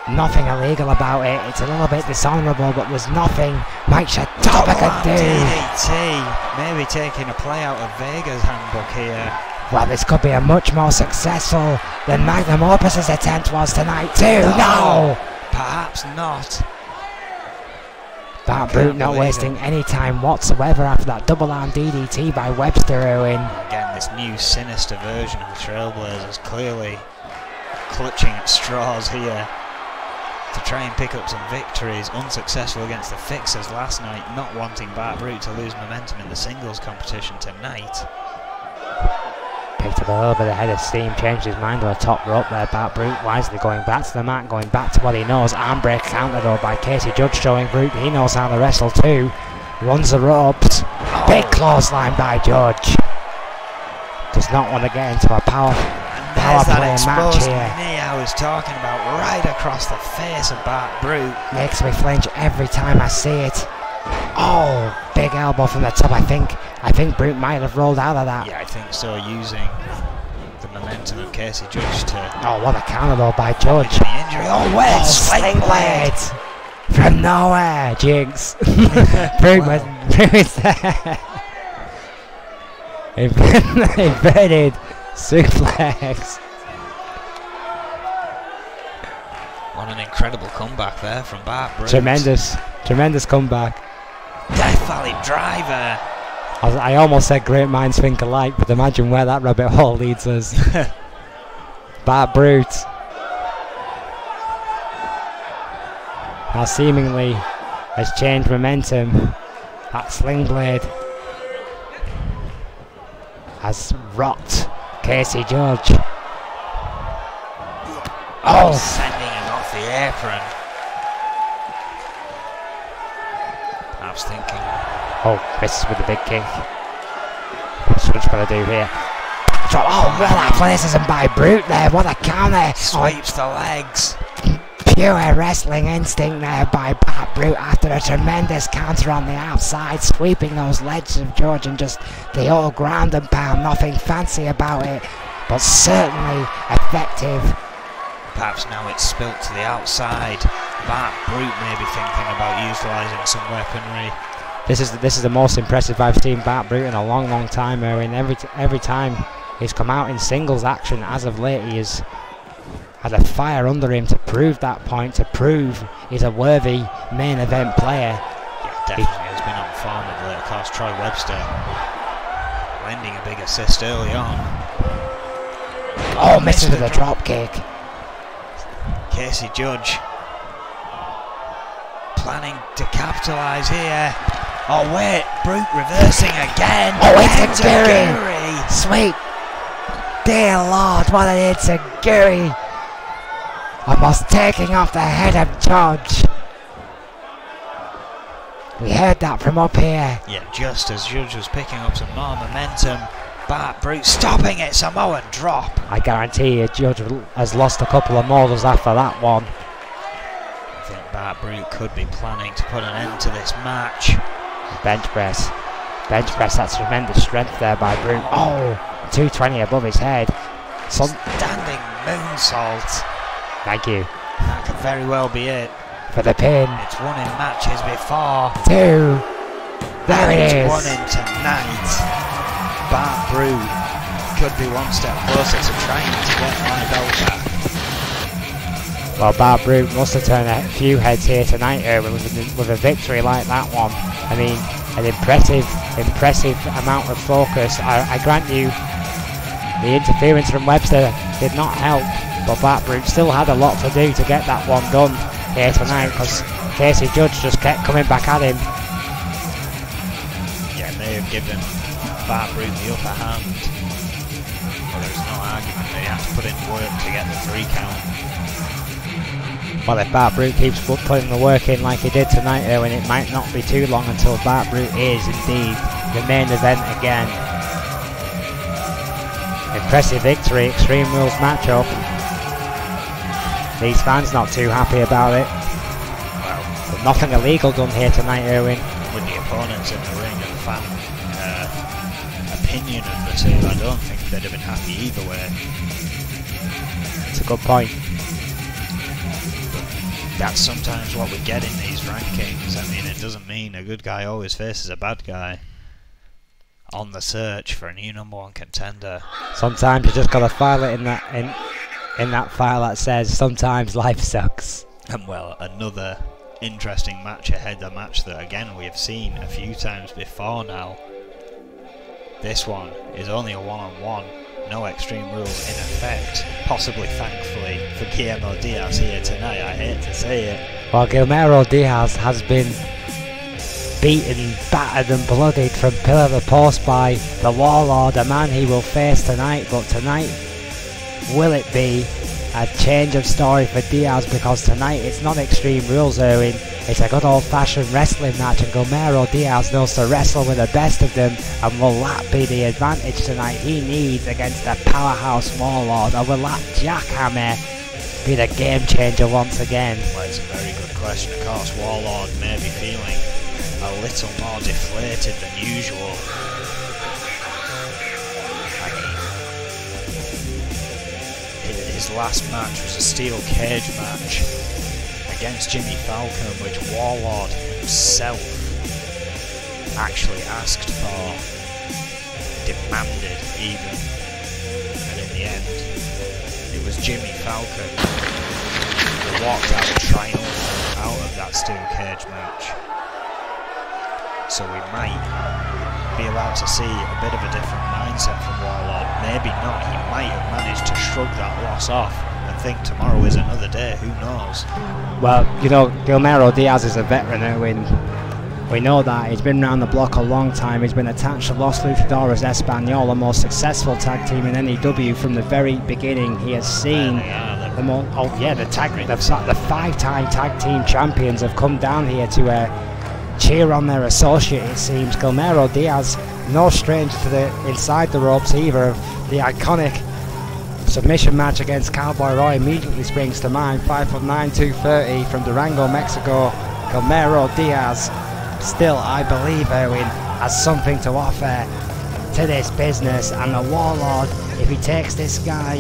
Nothing illegal about it. It's a little bit dishonourable, but there's nothing Mike Shatopa could do. DDT. Maybe taking a play out of Vega's handbook here. Well, this could be a much more successful than Magnum Opus's attempt was tonight too. No! Perhaps not. Bart Brute not wasting any time whatsoever after that double arm DDT by Webster Owen. Again, this new sinister version of the Trailblazers clearly clutching at straws here to try and pick up some victories. Unsuccessful against the Fixers last night, not wanting Bart Brute to lose momentum in the singles competition tonight. Picked up a little bit of head of steam, changed his mind on the top rope there. Bart Brute wisely going back to the mat, going back to what he knows. Arm break counter though by Casey Judge, showing Brute he knows how to wrestle too. Runs the ropes. Big clothesline by Judge. Does not want to get into a power play match here. Knee I was talking about right across the face of Bart Brute. Makes me flinch every time I see it. Oh, big elbow from the top. I think Brute might have rolled out of that. Yeah, I think so, using the momentum of Casey Judge to... Oh, what a counter though by Judge. The injury. Oh, wait, Sling blade from nowhere. Jinx. Brute was there. Inverted suplex. What an incredible comeback there from Bart Brute. Tremendous comeback. Death Valley driver. I almost said great minds think alike, but imagine where that rabbit hole leads us. Bart Brute now seemingly has changed momentum. That sling blade has rocked Casey Judge. Oh! Sending him off the apron. I was thinking... Oh, misses with the big kick. What's Judge got to do here? Oh, well, athleticism by Brute there. What a counter. Sweeps the legs. Pure wrestling instinct there by Bart Brute after a tremendous counter on the outside, sweeping those legs of Judge and just the old ground and pound. Nothing fancy about it, but certainly effective. Perhaps now it's spilt to the outside. Bart Brute may be thinking about utilising some weaponry. This is the most impressive I've seen Bart Brute in a long time, Erwin. Every time he's come out in singles action as of late, he has had a fire under him to prove that point, to prove he's a worthy main event player. Yeah, definitely has been on form of late. Of course, Troy Webster lending a big assist early on. Oh, misses with a drop kick. Casey Judge planning to capitalise here. Oh wait, Brute reversing again. Oh, it's a Guri. Sweet. Dear Lord, what an itsugiri. Almost taking off the head of Judge. We heard that from up here. Yeah, just as Judge was picking up some more momentum, Bart Brute stopping it, Samoan drop. I guarantee you Judge has lost a couple of models after that one. I think Bart Brute could be planning to put an end to this match. Bench press, that's tremendous strength there by Brute. Oh, 220 above his head. Standing moonsault. Thank you. That could very well be it. For the pin. It's won in matches before. 2. There it is. It's won in tonight. Bart Brute could be one step closer to trying to get my belt back. Well, Bart Brute must have turned a few heads here tonight, with a victory like that one. I mean, an impressive amount of focus. I grant you, the interference from Webster did not help, but Bart Brute still had a lot to do to get that one done here tonight, because Casey Judge just kept coming back at him. Yeah, may have given Bart Brute the upper hand, but there's no argument that he had to put in work to get the 3 count. Well, if Bart Brute keeps putting the work in like he did tonight, Erwin, it might not be too long until Bart Brute is indeed the main event again. Impressive victory, Extreme Rules matchup. These fans not too happy about it. Well, but nothing illegal done here tonight, Erwin. With the opponents in the ring and the fan opinion of the two. I don't think they'd have been happy either way. It's a good point. That's sometimes what we get in these rankings. I mean, it doesn't mean a good guy always faces a bad guy. On the search for a new #1 contender. Sometimes you just gotta file it in that file that says sometimes life sucks. And well, another interesting match ahead, a match that again we have seen a few times before now. This one is only a one-on-one, no extreme rules in effect, possibly thankfully for Guillermo Diaz here tonight. I hate to say it. Well, Guillermo Diaz has been beaten, battered and bloodied from pillar to post by the Warlord, a man he will face tonight. But tonight, will it be a change of story for Diaz? Because tonight it's not extreme rules, Erwin. It's a good old-fashioned wrestling match, and Guillermo Diaz knows to wrestle with the best of them. And will that be the advantage tonight he needs against the powerhouse Warlord? Or will that jackhammer be the game changer once again? Well, it's a very good question. Of course, Warlord may be feeling a little more deflated than usual. His last match was a steel cage match against Jimmy Falcon, which Warlord himself actually asked for, demanded even, and in the end it was Jimmy Falcon who walked out triumphant out of that steel cage match. So we might be allowed to see a bit of a different mindset from Warlord. Maybe not. He might have managed to shrug that loss off and think tomorrow is another day. Who knows? Well, you know, Guillermo Diaz is a veteran, Erwin. We know that. He's been around the block a long time. He's been attached to Los Luchadores Español, the most successful tag team in N.E.W. from the very beginning. He has seen the five-time tag team champions have come down here to cheer on their associate, it seems. Guillermo Diaz, no stranger to the inside the ropes either. The iconic submission match against Cowboy Roy immediately springs to mind. 5'9", 230 from Durango, Mexico. Guillermo Diaz still, I believe, Erwin, has something to offer to this business, and the Warlord, if he takes this guy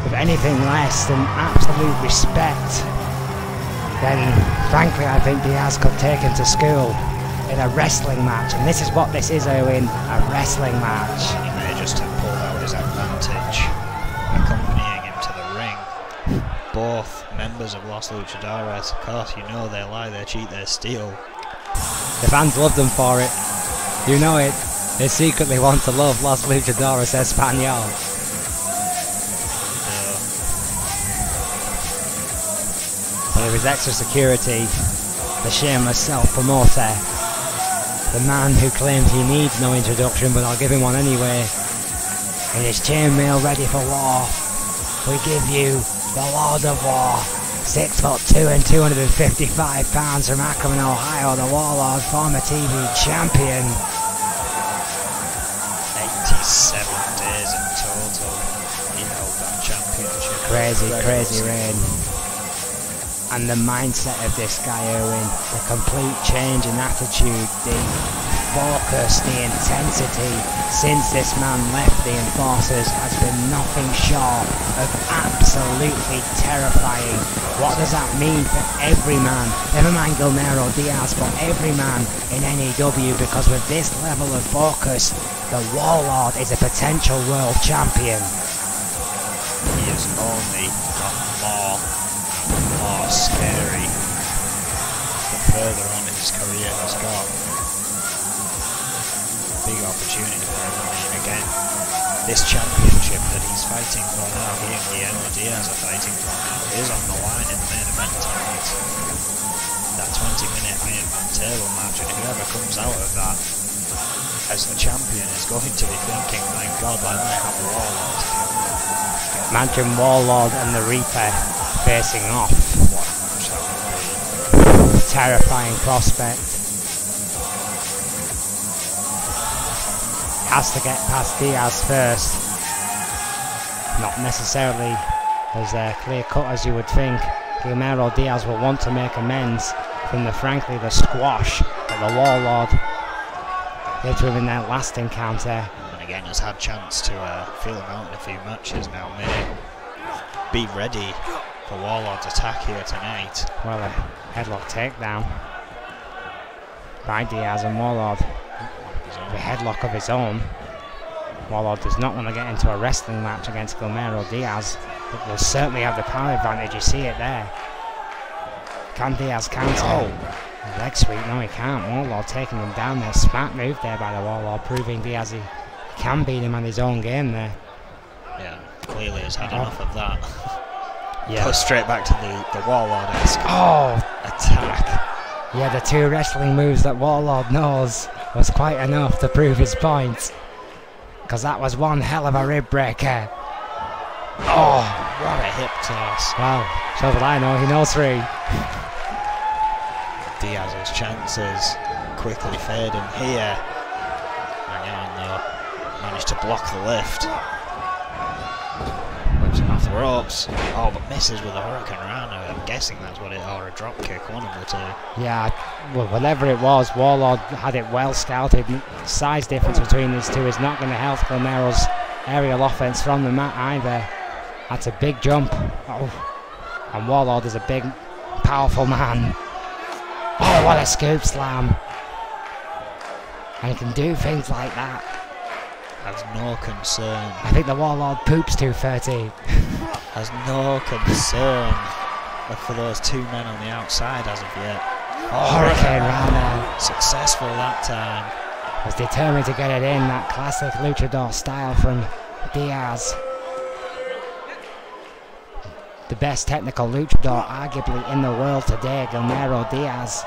with anything less than absolute respect, then frankly I think Diaz could take him to school in a wrestling match. And this is what this is, Erwin, a wrestling match. He may just have pulled out his advantage, accompanying him to the ring. Both members of Los Luchadores, of course, you know they lie, they cheat, they steal. The fans love them for it. You know it. They secretly want to love Los Luchadores Español. But with extra security, the shameless self-promoter, the man who claims he needs no introduction, but I'll give him one anyway. In his chainmail ready for war, we give you the Lord of War, 6'2" and 255 pounds from Akron, Ohio, the Warlord, former TV champion. 87 days in total he held that championship. Crazy reign. And the mindset of this guy, Erwin, the complete change in attitude, the focus, the intensity since this man left the Enforcers has been nothing short of absolutely terrifying. What does that mean for every man? Never mind Guillermo Diaz, but every man in N.E.W. Because with this level of focus, the Warlord is a potential world champion. He has only got more scary the further on his career has got. Big opportunity for him. I mean, again, this championship that he's fighting for now, he and Guillermo Diaz are fighting for now, is on the line in the main event tonight. That 20-minute Iron Man table match, and whoever comes out of that as the champion is going to be thinking, my God, why don't I have Warlord? Imagine Warlord and the Reaper facing off. What a match that would be. Terrifying prospect. Has to get past Diaz first. Not necessarily as clear cut as you would think. Guillermo Diaz will want to make amends from the squash that the Warlord did to him in their last encounter. And again has had chance to feel him out in a few matches now. May be ready for Warlord's attack here tonight. Well, a headlock takedown by Diaz, and Warlord the headlock of his own. Warlord does not want to get into a wrestling match against Guillermo Diaz, but will certainly have the power advantage. You see it there. Can Diaz counter? Oh. Leg sweep, no he can't. Warlord taking him down there. Smart move there by the Warlord, proving Diaz he can beat him on his own game there. Yeah, clearly has had enough of that. Yeah. Goes straight back to the Warlord-esque attack. Yeah, the two wrestling moves that Warlord knows was quite enough to prove his point. Because that was one hell of a rib breaker. Oh, what a hip toss. Well, so that I know, he knows three. Diaz's chances quickly fading here. Hang on though, managed to block the lift. Whips him off the ropes. Oh, but misses with a Hurricane Rana. I'm guessing that's what it, or a drop kick, one of the two. Yeah, well, whatever it was, Warlord had it well scouted. Size difference between these two is not going to help Guillermo's aerial offense from the mat either. That's a big jump. Oh. And Warlord is a big, powerful man. Oh, what a scoop slam. And he can do things like that. Has no concern. I think the Warlord poops 230. Has no concern for those two men on the outside as of yet. Oh, Hurricane Rana. Successful that time. Was determined to get it in, that classic luchador style from Diaz. The best technical luchador arguably in the world today, Guillermo Diaz.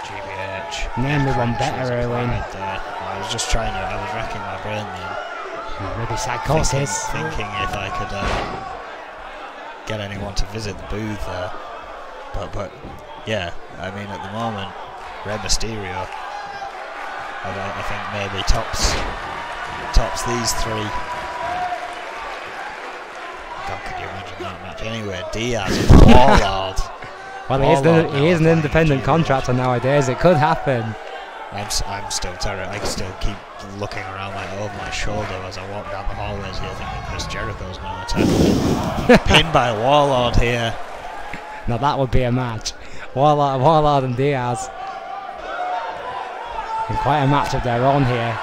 GBH. Name me one better, Erwin. I was just trying to, I was racking my brain then. Maybe Psychosis. Thinking if I could get anyone to visit the booth there. But yeah, I mean at the moment, Rey Mysterio, I think maybe tops these three. God, could you imagine that match? Anyway, Diaz and Warlord. Well, he is an independent contractor nowadays. It could happen. I'm still terrified. I can still keep looking around like over my shoulder as I walk down the hallways here, thinking Chris Jericho's going to attack me. Pinned by Warlord here. Now that would be a match. Warlord and Diaz. In quite a match of their own here.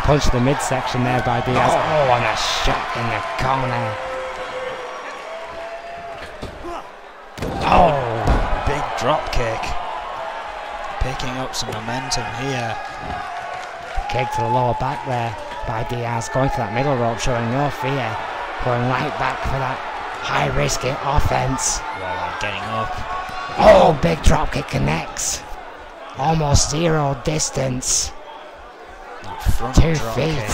Punch the midsection there by Diaz. Oh, and a shot in the corner. Oh, big drop kick. Picking up some momentum here. Kick to the lower back there by Diaz. Going for that middle rope, showing no fear. Going right back for that high-risky offense. Warlord getting up. Oh, big drop kick connects. Almost zero distance. Front 2 drop feet. kick.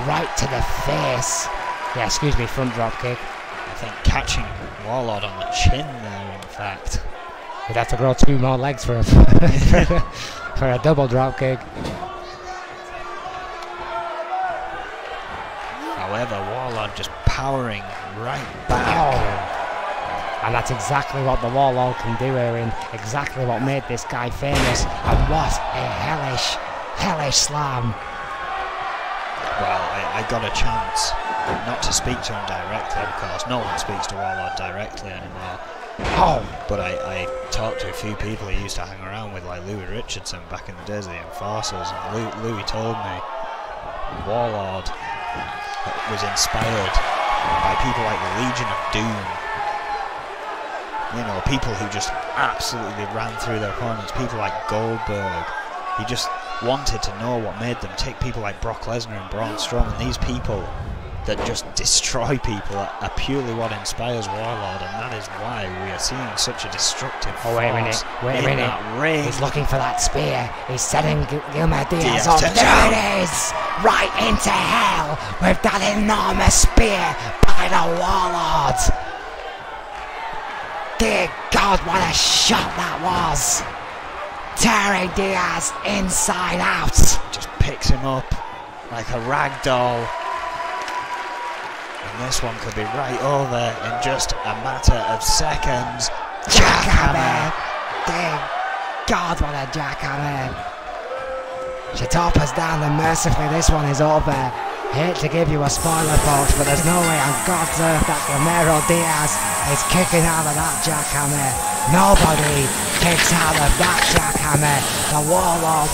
Right to the face. Yeah, excuse me, front drop kick. I think catching Warlord on the chin there, in fact. He'd have to grow 2 more legs for for a double drop kick. However, Warlord just powering right back. Oh. And that's exactly what the Warlord can do, Erwin. Exactly what made this guy famous. And what a hellish slam. Well, I got a chance not to speak to him directly, of course. No one speaks to Warlord directly anymore. Oh. But I talked to a few people he used to hang around with, like Louis Richardson back in the days of the Enforcers, and Louis told me Warlord was inspired by people like the Legion of Doom. You know, people who just absolutely ran through their opponents, people like Goldberg. He just wanted to know what made them tick, people like Brock Lesnar and Braun Strowman. These people that just destroy people are purely what inspires Warlord, and that is why we are seeing such a destructive force. Wait a minute. He's looking for that spear. He's setting Guillermo Diaz up. There it is! Right into hell with that enormous spear by the Warlord. Dear God, what a shot that was! Tearing Diaz inside out. Just picks him up like a rag doll. And this one could be right over in just a matter of seconds. Jackhammer! God, what a jackhammer! Shatopa's down and mercifully this one is over. Hate to give you a spoiler, folks, but there's no way on God's earth that Guillermo Diaz is kicking out of that jackhammer. Nobody kicks out of that jackhammer. The Warlord's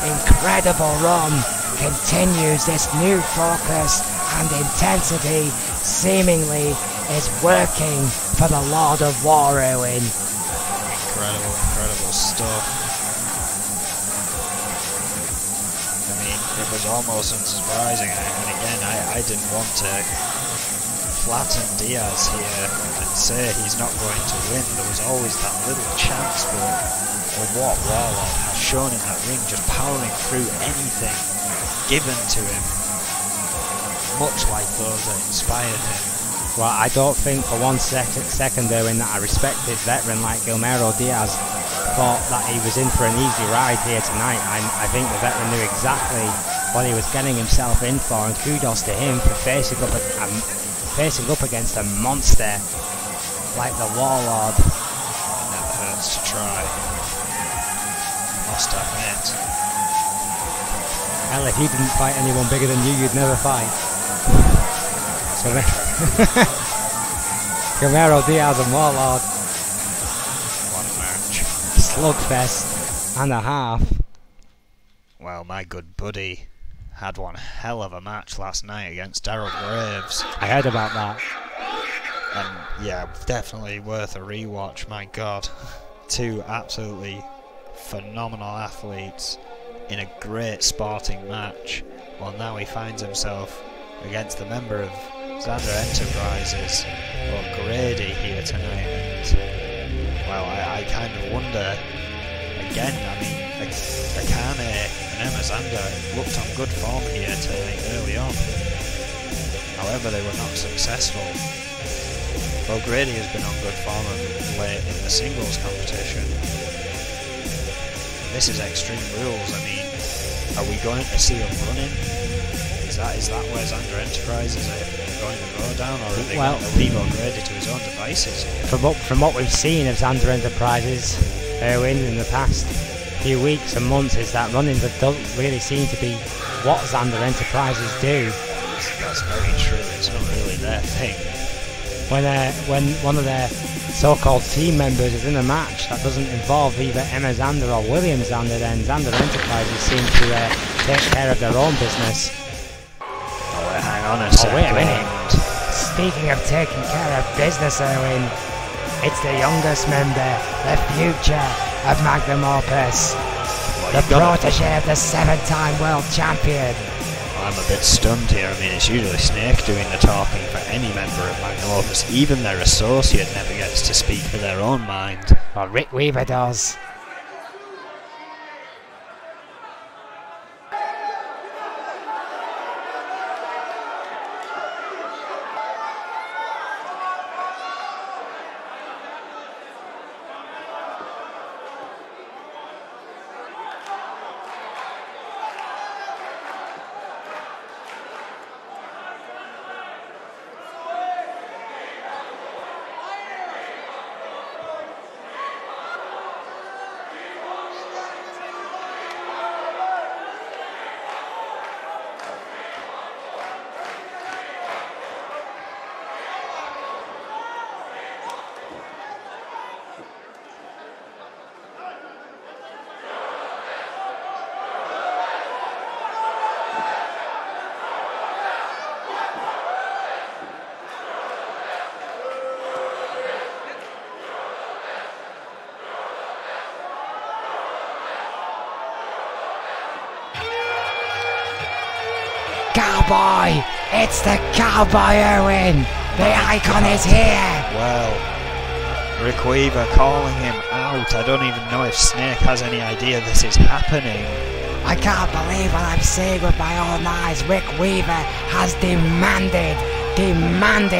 incredible run continues. This new focus and intensity seemingly is working for the Lord of War, Erwin. Incredible stuff. It was almost unsurprising, and again, I didn't want to flatten Diaz here and say he's not going to win. There was always that little chance, but with what Warlord has shown in that ring, just powering through anything given to him, much like those that inspired him. Well, I don't think for one second there in that a respected veteran like Guillermo Diaz thought that he was in for an easy ride here tonight. I think the veteran knew exactly what he was getting himself in for, and kudos to him for facing up against a monster like the Warlord. It never hurts to try, must admit. Hell, if you didn't fight anyone bigger than you, you'd never fight. So Guillermo Diaz and Warlord. What a match. Slugfest and a half. Well, my good buddy had one hell of a match last night against Daryl Graves. I heard about that. And yeah, definitely worth a rewatch, my god. Two absolutely phenomenal athletes in a great sporting match. Well, now he finds himself against the member of Xander Enterprises, O'Grady, here tonight, and well, I kind of wonder again. I mean, Akane and Emma Xander looked on good form here tonight early on. However, they were not successful. O'Grady has been on good form of late in the singles competition. This is Extreme Rules. I mean, are we going to see him running? Is that where Xander Enterprises are going to go down, or are they going to leave O'Grady to his own devices here? From what we've seen of Xander Enterprises, Erwin, in the past few weeks and months, is that running that doesn't really seem to be what Xander Enterprises do. That's very true. It's not really their thing. When one of their so-called team members is in a match that doesn't involve either Emma Xander or William Xander, then Xander Enterprises seem to take care of their own business. Oh, hang on a second. Oh, wait a minute. Speaking of taking care of business, Erwin, it's the youngest member, the future of Magnum Opus, the protege of the 7-time world champion. I'm a bit stunned here. I mean, it's usually Snake doing the talking for any member of Magnum Opus. Even their associate never gets to speak for their own mind. Well, Rick Weaver does. Cowboy! It's the Cowboy, Erwin! The icon is here! Well, Rick Weaver calling him out. I don't even know if Snake has any idea this is happening. I can't believe what I'm seeing with my own eyes. Rick Weaver has demanded,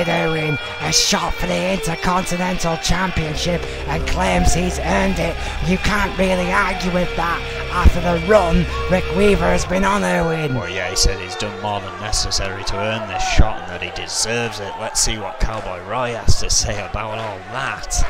Erwin, a shot for the Intercontinental Championship and claims he's earned it. You can't really argue with that after the run Rick Weaver has been on, Erwin. Well, yeah, he said he's done more than necessary to earn this shot and that he deserves it. Let's see what Cowboy Roy has to say about all that.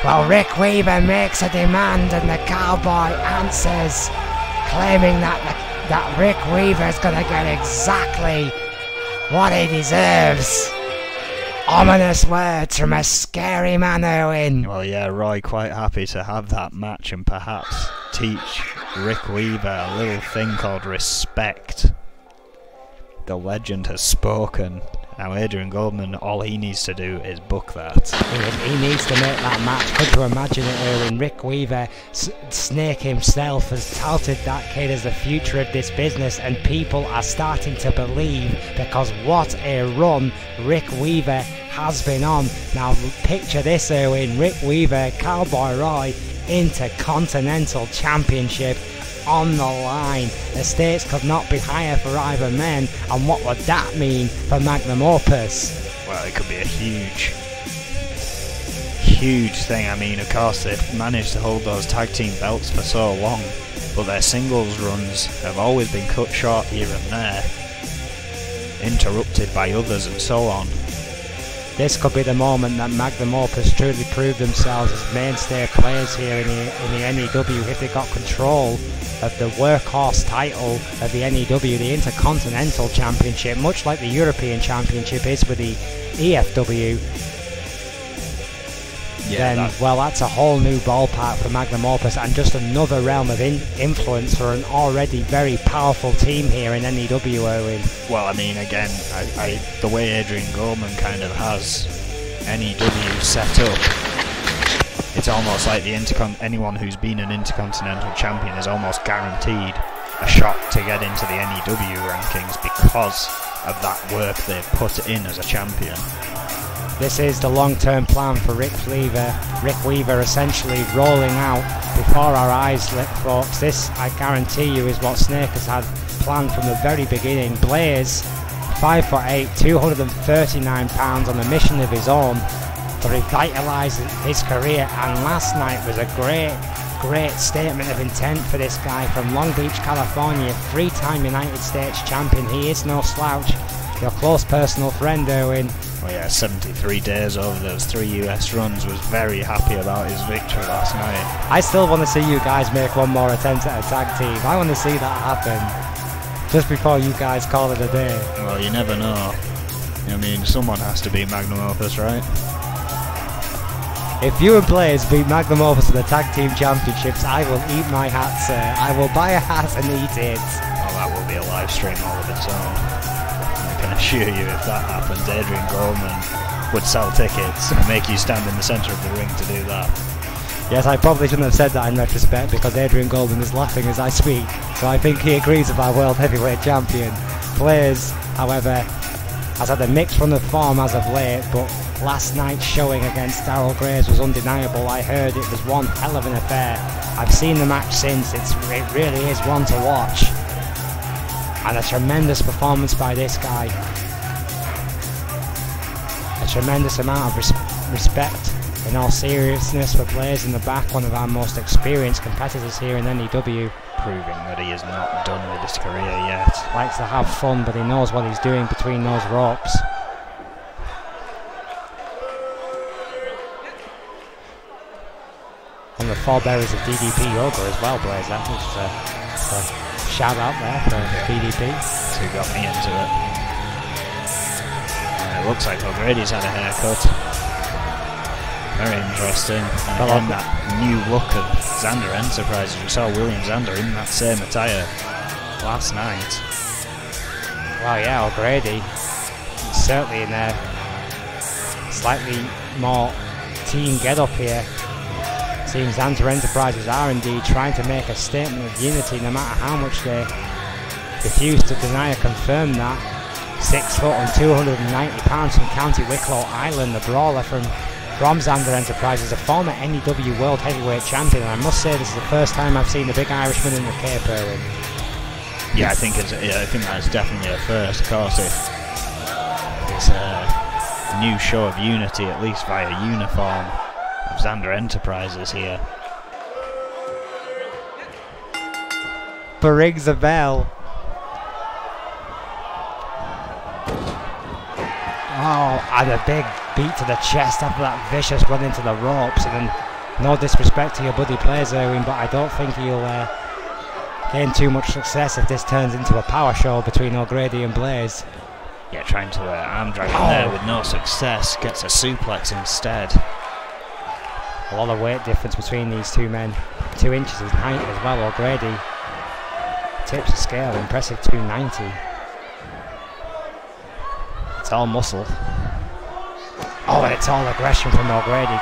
Well, Rick Weaver makes a demand and the cowboy answers, claiming that Rick Weaver's gonna get exactly what he deserves. Ominous words from a scary man, Owen. Well, yeah, Roy quite happy to have that match and perhaps teach Rick Weaver a little thing called respect. The legend has spoken. Now Adrian Goldman, all he needs to do is book that. He needs to make that match. Could you imagine it, Erwin? Rick Weaver, Snake himself, has touted that kid as the future of this business, and people are starting to believe, because what a run Rick Weaver has been on. Now picture this, Erwin. Rick Weaver, Cowboy Roy, Intercontinental Championship on the line. The stakes could not be higher for either men, and what would that mean for Magnum Opus? Well, it could be a huge thing. I mean, of course, they've managed to hold those tag team belts for so long, but their singles runs have always been cut short here and there, interrupted by others and so on. This could be the moment that Magnum Opus truly prove themselves as mainstay players here in the N.E.W. if they got control of the workhorse title of the N.E.W, the Intercontinental Championship, much like the European Championship is with the EFW. Yeah, then, well, that's a whole new ballpark for Magnum Opus, and just another realm of influence for an already very powerful team here in N.E.W, Owen. Well, I mean, again, the way Adrian Goldman kind of has N.E.W set up, it's almost like anyone who's been an Intercontinental Champion is almost guaranteed a shot to get into the N.E.W rankings because of that work they've put in as a champion. This is the long-term plan for Rick Weaver essentially rolling out before our eyes, folks. This, I guarantee you, is what Snake has had planned from the very beginning. Blaze, 5'8", 239 pounds, on a mission of his own to revitalise his career, and last night was a great statement of intent for this guy from Long Beach, California, 3-time United States champion. He is no slouch. Your close personal friend, Owen. Well, yeah, 73 days over those 3 US runs, was very happy about his victory last night. I still want to see you guys make one more attempt at a tag team. I want to see that happen just before you guys call it a day. Well, you never know. I mean, someone has to beat Magnum Opus, right? If you and Blaze beat Magnum Opus in the tag team championships, I will eat my hat, sir. I will buy a hat and eat it. Well, that will be a live stream all of its own. I can assure you, if that happens, Adrian Goldman would sell tickets and make you stand in the centre of the ring to do that. Yes, I probably shouldn't have said that in retrospect, because Adrian Goldman is laughing as I speak, so I think he agrees with our World Heavyweight Champion. Blaze, however, has had a mixed run of form as of late, but last night's showing against Daryl Graves was undeniable. I heard it was one hell of an affair. I've seen the match since. It really is one to watch. And a tremendous performance by this guy. A tremendous amount of respect, in all seriousness, for Blaze in the back, one of our most experienced competitors here in N.E.W. Proving that he is not done with his career yet. Likes to have fun, but he knows what he's doing between those ropes. And the forebearers of DDP Yoga as well, Blaze. That was a shout out there for DDP. So he got me into it. It looks like O'Grady's had a haircut. Very interesting. And again, that new look of Xander Enterprises. We saw William Xander in that same attire last night. Well, yeah, O'Grady certainly in a slightly more team get-up here. Seems Xander Enterprises are indeed trying to make a statement of unity, no matter how much they refuse to deny or confirm that. 6 foot and 290 pounds from County Wicklow Island, the brawler from Xander Enterprises, a former N.E.W World Heavyweight Champion. And I must say, this is the first time I've seen the big Irishman in the cape, Erwin. Yeah, I think that's definitely a first. Of course, it's a new show of unity, at least via uniform, of Xander Enterprises here. But rings a bell. Oh, and a big beat to the chest after that vicious run into the ropes, and then No disrespect to your buddy players, Erwin, but I don't think he'll gain too much success if this turns into a power show between O'Grady and Blaze. Yeah, trying to arm drag him there with no success. Gets a suplex instead. A lot of weight difference between these two men. 2 inches in height as well. O'Grady tips the scale, impressive 290. It's all muscle. Oh, and it's all aggression from O'Grady.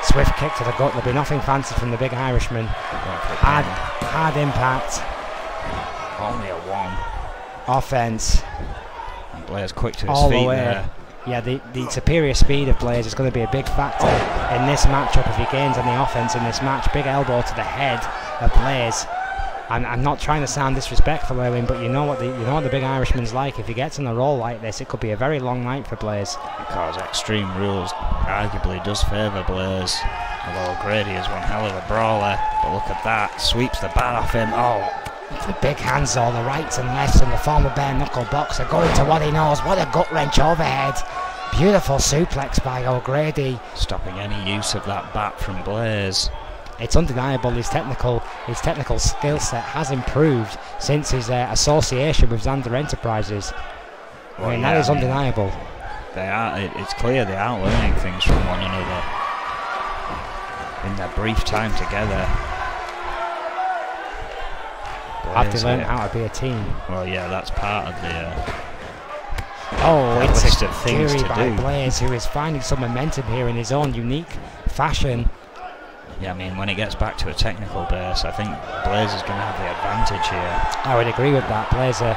Swift kick to the gut. There'll be nothing fancy from the big Irishman. Hard impact. Only a 1. Offense. And Blaze quick to his all feet the way. there. Yeah, the superior speed of Blaze is going to be a big factor in this matchup if he gains any offense in this match. Big elbow to the head of Blaze. I'm not trying to sound disrespectful, Erwin, but you know what the big Irishman's like. If he gets on a roll like this, it could be a very long night for Blaze. Because Extreme Rules arguably does favour Blaze. Although O'Grady is one hell of a brawler. But look at that, sweeps the bat off him. Oh, the big hands, all the rights and lefts, and the former bare knuckle boxer going to what he knows. What a gut wrench overhead. Beautiful suplex by O'Grady. Stopping any use of that bat from Blaze. It's undeniable his technical skill set has improved since his association with Xander Enterprises. Well, I mean, that is undeniable. It's clear they are learning things from one another in their brief time together. Have to learn how to be a team. Well, yeah, that's part of the. It's list a of things theory to by do. Blaze, who is finding some momentum here in his own unique fashion. Yeah, I mean, when it gets back to a technical base, I think Blaze is going to have the advantage here. I would agree with that. Blaze, a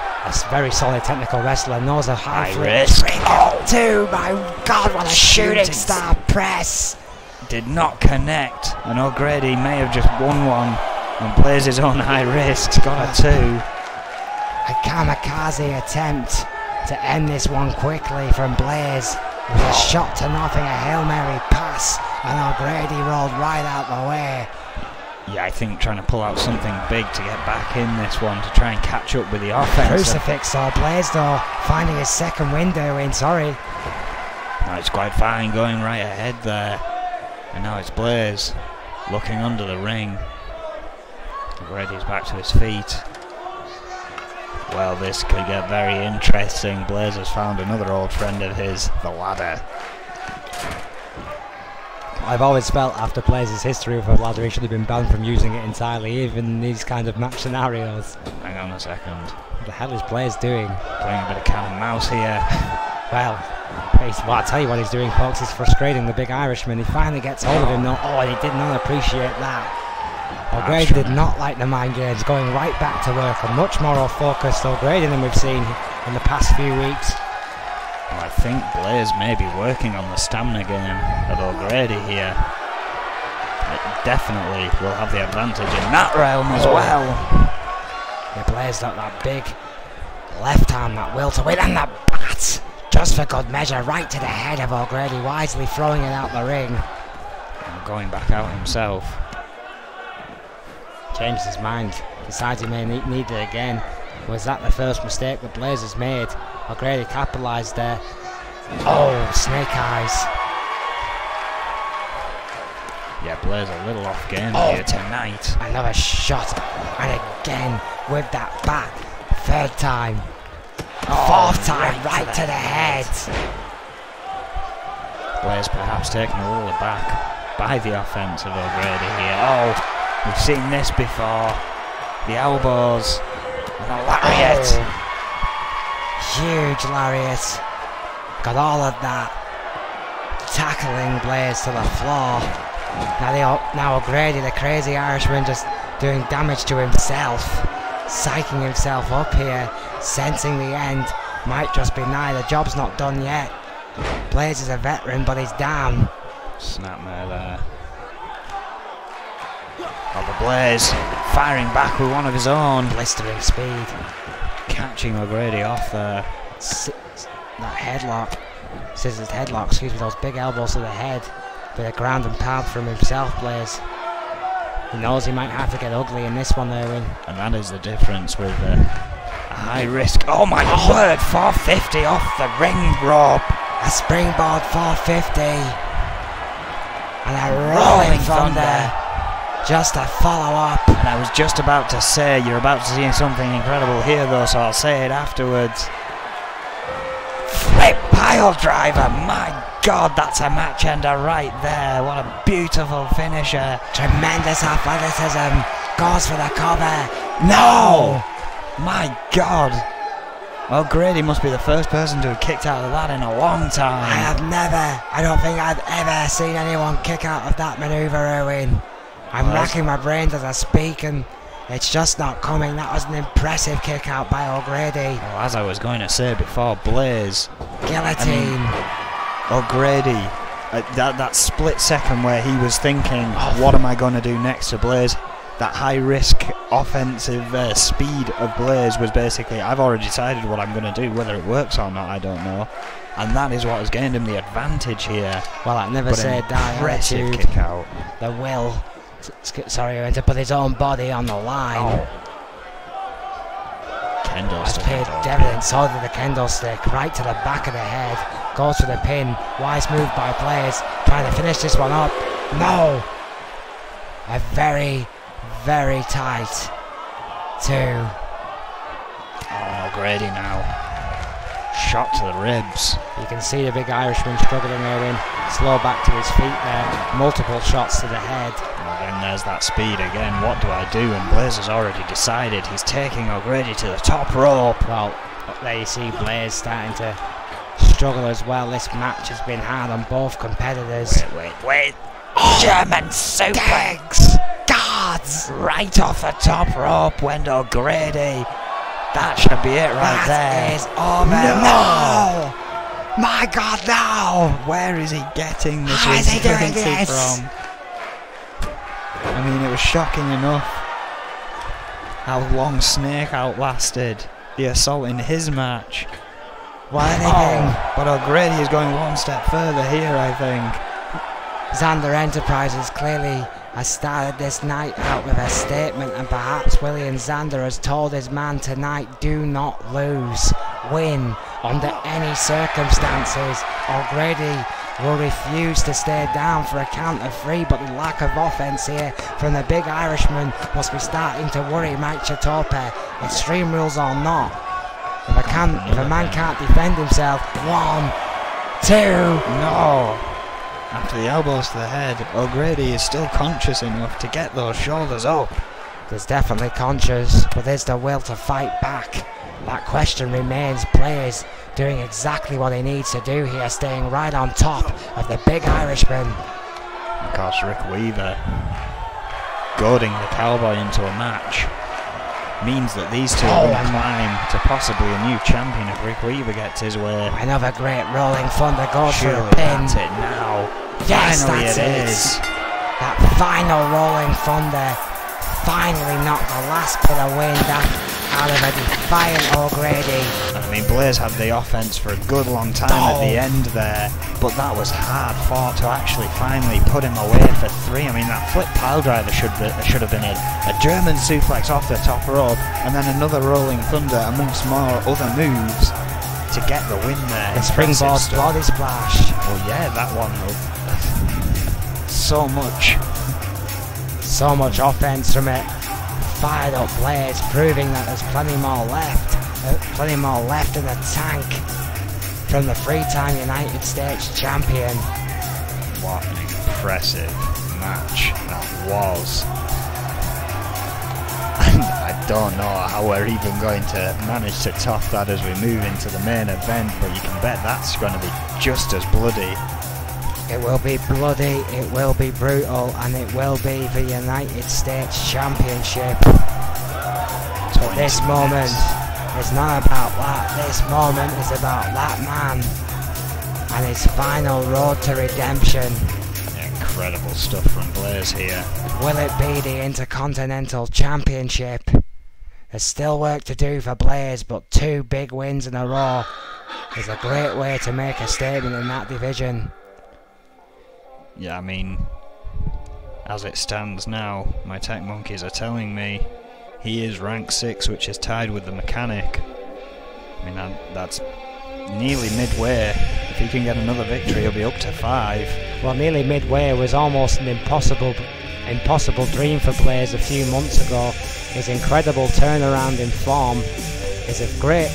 very solid technical wrestler, knows a high risk. Oh, my God, what a shooting star press! Did not connect, and O'Grady may have just won one. And Blaze's own high risk's got a 2. A kamikaze attempt to end this one quickly from Blaze. With a shot to nothing, a Hail Mary pass, and O'Grady rolled right out the way. Yeah, I think trying to pull out something big to get back in this one to try and catch up with the offense. Crucifix or Blaze though, finding his second window in, sorry. No, it's quite fine, going right ahead there. And now it's Blaze looking under the ring. O'Grady's back to his feet. Well, this could get very interesting. Blaze has found another old friend of his, the ladder. I've always felt after Blaze's history with a ladder, he should have been banned from using it entirely, even in these kind of match scenarios. Hang on a second. What the hell is Blaze doing? Playing a bit of cat and mouse here. Well, I'll tell you what he's doing, folks. He's frustrating the big Irishman. He finally gets hold of him now. Oh, and he did not appreciate that. O'Grady did not like the mind games, going right back to work, a much more focused O'Grady than we've seen in the past few weeks. Well, I think Blaze may be working on the stamina game of O'Grady here. It definitely will have the advantage in that realm as well. Yeah, Blaze got that big left arm, that will to win, and the bat, just for good measure, right to the head of O'Grady, wisely throwing it out the ring. And going back out himself. Changed his mind, decides he may need it again. Was that the first mistake that Blaze has made? O'Grady capitalised there. Oh, snake eyes. Yeah, Blaze a little off game here tonight. Another shot, and again with that bat. 3rd time. 4th time, right to the head. Blaze perhaps taken a little aback by the offense of O'Grady here. Oh! We've seen this before. The elbows. And a lariat. Huge lariat. Got all of that. Tackling Blaze to the floor. Now O'Grady, the crazy Irishman, just doing damage to himself. Psyching himself up here. Sensing the end might just be nigh. The job's not done yet. Blaze is a veteran, but he's down. Snapmare there. Oh, the Blaze firing back with one of his own. Blistering speed. Catching O'Grady off there. That headlock. Scissored headlock, excuse me, those big elbows to the head. Bit of ground and pound from himself, Blaze. He knows he might have to get ugly in this one, Erwin. And that is the difference with a high risk. Oh my word, 450 off the ring rope. A springboard 450. And a rolling thunder just to follow up. And I was just about to say, you're about to see something incredible here though, so I'll say it afterwards. Flip pile driver, my God, that's a match ender right there. What a beautiful finisher. Tremendous athleticism. Goes for the cover. No! My God. O'Grady must be the first person to have kicked out of that in a long time. I don't think I've ever seen anyone kick out of that manoeuvre, Erwin. I'm racking my brains as I speak and it's just not coming. That was an impressive kick out by O'Grady. Well, as I was going to say before, Blaze. Guillotine. O'Grady, that split second where he was thinking, what am I going to do next to Blaze? That high risk offensive speed of Blaze was basically, I've already decided what I'm going to do, whether it works or not I don't know, and that is what has gained him the advantage here. Well, I never said die attitude. Kick out. The will, to put his own body on the line. Kendo Has stick. paid dividends, so did the kendo stick, right to the back of the head, goes for the pin, wise move by Blaze, trying to finish this one up. No! A very, very tight 2. Oh, O'Grady now. Shot to the ribs. You can see the big Irishman struggling there in. Slow back to his feet there. Multiple shots to the head. Well, then there's that speed again. What do I do? And Blaze has already decided. He's taking O'Grady to the top rope. Well, there you see Blaze starting to struggle as well. This match has been hard on both competitors. Wait. German suplex. Guards. Right off the top rope went O'Grady. That should be it right there. That is over. No! My God, no! Where is he getting this How is he doing resiliency this? from? I mean, it was shocking enough how long Snake outlasted the assault in his match. Well, anything. But O'Grady is going one step further here, I think. Xander Enterprises clearly has started this night out with a statement, and perhaps William Xander has told his man tonight, do not lose, win under any circumstances. O'Grady will refuse to stay down for a count of 3, but the lack of offense here from the big Irishman must be starting to worry Mike Chitope, Extreme Rules or not. If a man can't defend himself, 1, 2, No! After the elbows to the head, O'Grady is still conscious enough to get those shoulders up. He's definitely conscious, but there's the will to fight back. That question remains. Blaze doing exactly what he needs to do here, staying right on top of the big Irishman. Of course, Rick Weaver goading the cowboy into a match means that these two will climb to possibly a new champion if Rick Weaver gets his way. Another great rolling thunder goes for the Surely pin. that's it now. Yes, Finally that's it it. is. That final rolling thunder finally knocked the last bit of wind out of a defiant O'Grady. I mean, Blaze had the offense for a good long time at the end there, but that was hard fought to actually finally put him away for 3. I mean, that flip pile driver should have been it. A German suplex off the top rope, and then another rolling thunder amongst more other moves to get the win there. The springboard body splash. Oh yeah, that one. So much offense from it. Fired up Blaze, proving that there's plenty more left in the tank from the 3-time United States champion. What an impressive match that was. And I don't know how we're even going to manage to top that as we move into the main event, but you can bet that's going to be just as bloody. It will be bloody, it will be brutal, and it will be the United States Championship. But this moment is not about that. This moment is about that man and his final road to redemption. Incredible stuff from Blaze here. Will it be the Intercontinental Championship? There's still work to do for Blaze, but 2 big wins in a row is a great way to make a statement in that division. Yeah, I mean, as it stands now, my tech monkeys are telling me he is rank 6, which is tied with the mechanic. I mean, that's nearly midway If he can get another victory, he'll be up to 5. Well, nearly midway was almost an impossible dream for players a few months ago. His incredible turnaround in form is a great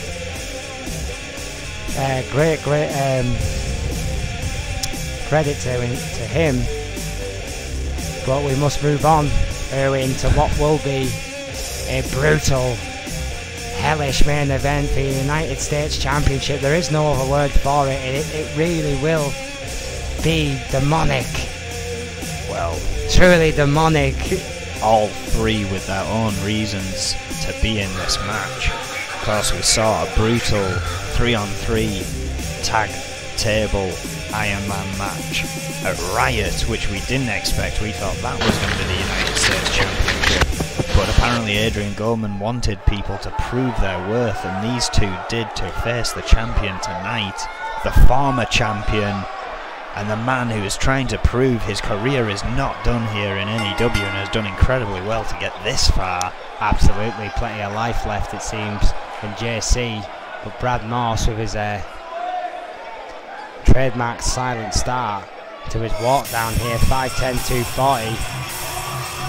credit to him. But we must move on, Erwin, to what will be a brutal, hellish main event for the United States Championship. There is no other word for it. It really will be demonic. Well, truly demonic. All 3 with their own reasons to be in this match. Of course, we saw a brutal 3-on-3 tag table Iron Man match at Riot, which we didn't expect. We thought that was going to be the United States Championship, but apparently Adrian Goldman wanted people to prove their worth, and these 2 did, to face the champion tonight, the former champion, and the man who is trying to prove his career is not done here in N.E.W. and has done incredibly well to get this far. Absolutely, plenty of life left it seems in JC, but Brad Morse with his trademark silent start to his walk down here, 5'10", 240,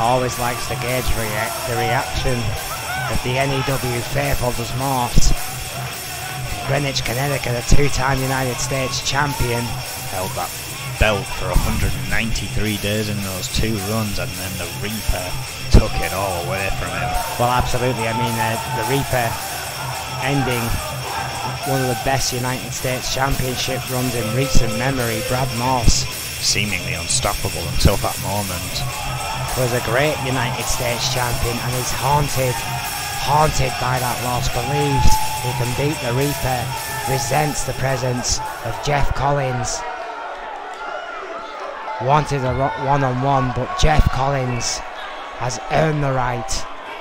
always likes to gauge the reaction of the N.E.W. faithful does Morse. Greenwich, Connecticut, a 2-time United States champion, held that belt for 193 days in those 2 runs, and then the Reaper took it all away from him. Well, absolutely. I mean, the Reaper ending one of the best United States Championship runs in recent memory. Brad Morse, seemingly unstoppable until that moment, was a great United States champion, and is haunted by that loss. Believes he can beat the Reaper, resents the presence of Jeff Collins. Wanted a one-on-one, but Jeff Collins has earned the right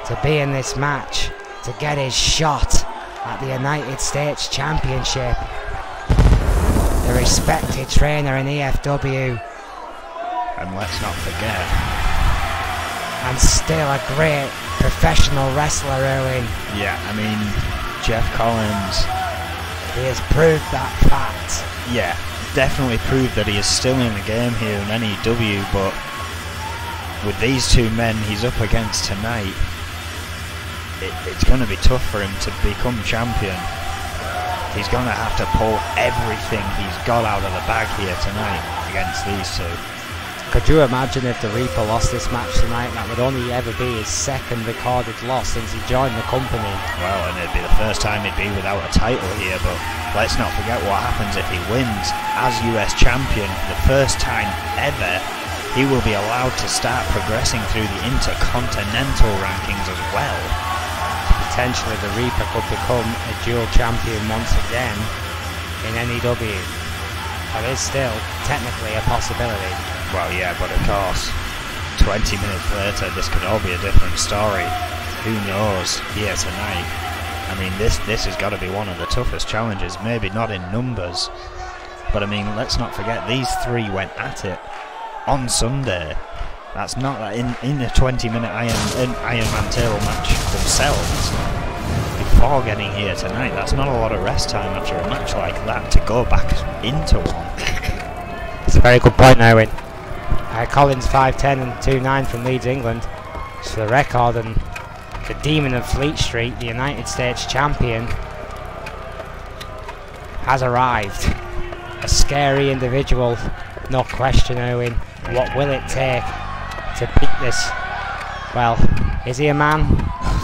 to be in this match, to get his shot at the United States Championship. The respected trainer in EFW, and let's not forget, and still a great professional wrestler, Erwin. Yeah, I mean, Jeff Collins, he has proved that fact. Yeah, definitely proved that he is still in the game here in N.E.W, but with these 2 men he's up against tonight, it's going to be tough for him to become champion. He's going to have to pull everything he's got out of the bag here tonight against these 2. Could you imagine if the Reaper lost this match tonight? That would only ever be his 2nd recorded loss since he joined the company. Well, and it'd be the first time he'd be without a title here, but let's not forget what happens if he wins as US champion. The first time ever, he will be allowed to start progressing through the Intercontinental rankings as well. Potentially the Reaper could become a dual champion once again in N.E.W. That is still technically a possibility. Well, yeah, but of course, 20 minutes later, this could all be a different story. Who knows here tonight? I mean, this has got to be one of the toughest challenges, maybe not in numbers, but I mean, let's not forget, these 3 went at it on Sunday. That's not in a 20-minute Iron Man table match themselves. Before getting here tonight, that's not a lot of rest time after a match like that to go back into one. It's a very good point, Erwin. Collins 5'10" and 2'9" from Leeds, England. It's for the record, and the Demon of Fleet Street, the United States champion, has arrived. A scary individual, no question, Erwin. What will it take to beat this? Well, is he a man?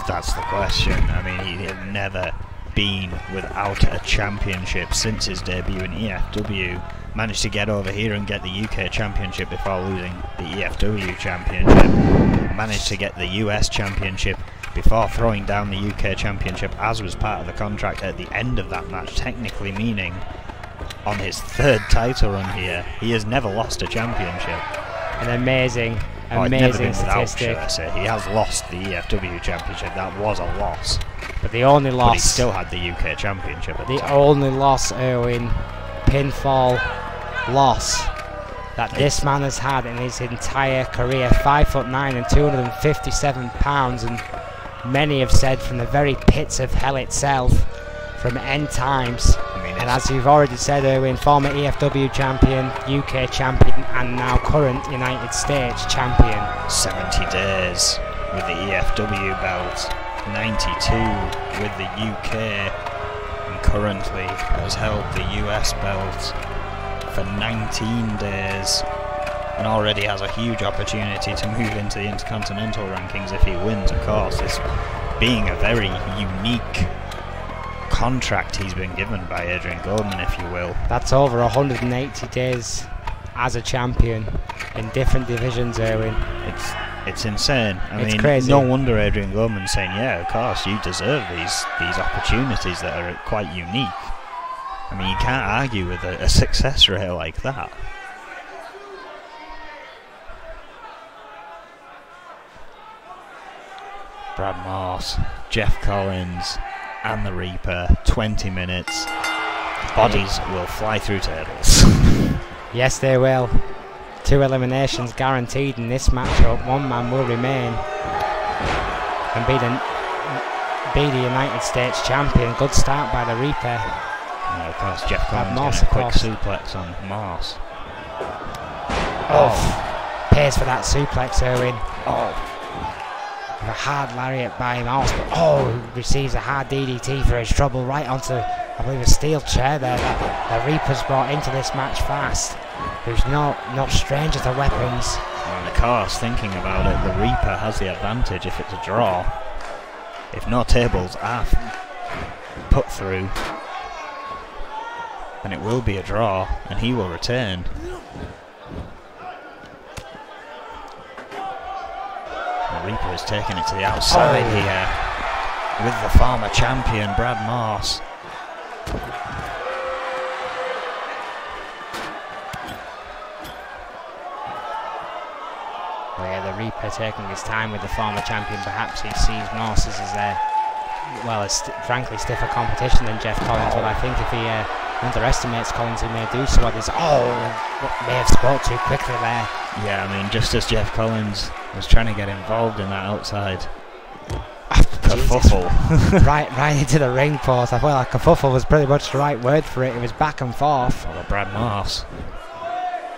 That's the question. I mean, he had never been without a championship since his debut in EFW. Managed to get over here and get the UK Championship before losing the EFW Championship. Managed to get the US Championship before throwing down the UK Championship, as was part of the contract at the end of that match, technically meaning on his 3rd title run here, he has never lost a championship. An amazing statistic. Without, should I say. He has lost the EFW Championship, that was a loss. But the only loss... But he still had the UK Championship at the time. only loss, Erwin, pinfall loss that this man has had in his entire career. 5'9" and 257 pounds, and many have said from the very pits of hell itself, from end times. I mean, And as you've already said, Erwin, former EFW champion, UK champion, and now current United States champion. 70 days with the EFW belt, 92 with the UK, and currently has held the US belt for 19 days, and already has a huge opportunity to move into the Intercontinental rankings if he wins, of course. This being a very unique contract he's been given by Adrian Goldman, if you will. That's over 180 days as a champion in different divisions, Erwin. It's insane. I mean, crazy. No wonder Adrian Goldman's saying, yeah, of course, you deserve these opportunities that are quite unique. I mean, you can't argue with a success rate like that. Brad Morse, Jeff Collins, and the Reaper, 20 minutes. Bodies will fly through tables. Yes, they will. 2 eliminations guaranteed in this matchup. 1 man will remain and be the United States champion. Good start by the Reaper. Yeah, of course, Jeff Collins Morse, getting a quick suplex on Morse. Oh, pays for that suplex, Erwin. Oh. A hard lariat by Morse, but receives a hard DDT for his trouble right onto, I believe, a steel chair there that the Reaper's brought into this match fast, who's not stranger to weapons. And of course, thinking about it, the Reaper has the advantage if it's a draw. If no tables are put through, then it will be a draw, and he will retain. The Reaper is taking it to the outside here with the former champion Brad Morse. Well, yeah, the Reaper taking his time with the former champion. Perhaps he sees Morse as frankly stiffer competition than Jeff Collins. But I think if he underestimates Collins, he may do so. May have spoke too quickly there. Yeah, I mean, just as Jeff Collins was trying to get involved in that outside kerfuffle. right into the ring post. I feel like kerfuffle was pretty much the right word for it. It was back and forth. Well, Brad Morse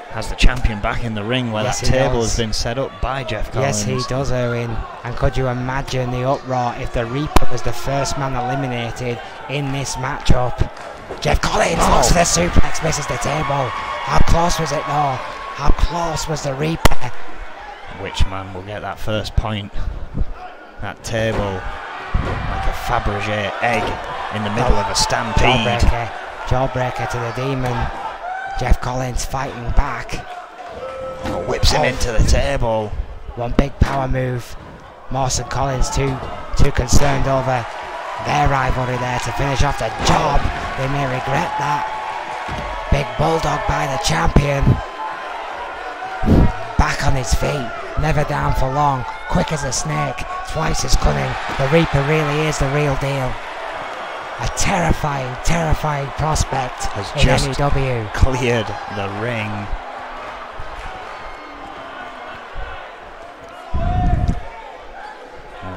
has the champion back in the ring where that table has been set up by Jeff Collins. Yes, he does, Owen. And could you imagine the uproar if the Reaper was the first man eliminated in this matchup? Jeff Collins looks for the suplex, misses the table. How close was it though? How close was the Reaper? Which man will get that first point? That table, like a Fabergé egg in the middle of a stampede. Jawbreaker to the Demon. Jeff Collins fighting back. Whips him into the table. One big power move. Morse and Collins too concerned over their rivalry there to finish off the job. They may regret that. Big bulldog by the champion. Back on his feet, never down for long, quick as a snake, twice as cunning. The Reaper really is the real deal. A terrifying prospect has in just N.E.W. cleared the ring.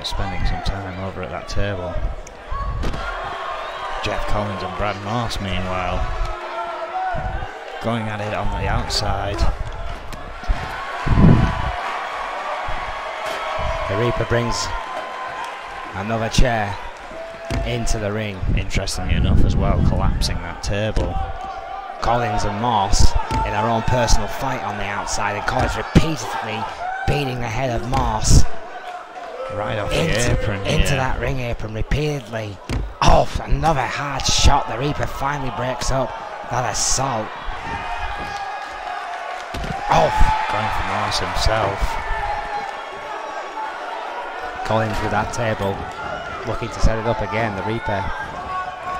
Spending some time over at that table. Jeff Collins and Brad Morse, meanwhile, going at it on the outside. The Reaper brings another chair into the ring. Interestingly enough as well, collapsing that table. Collins and Morse in their own personal fight on the outside, and Collins repeatedly beating the head of Morse. Right off the apron into that ring apron repeatedly. Oh, another hard shot. The Reaper finally breaks up that assault. Oh, going for Morse himself. Collins with that table, looking to set it up again. The Reaper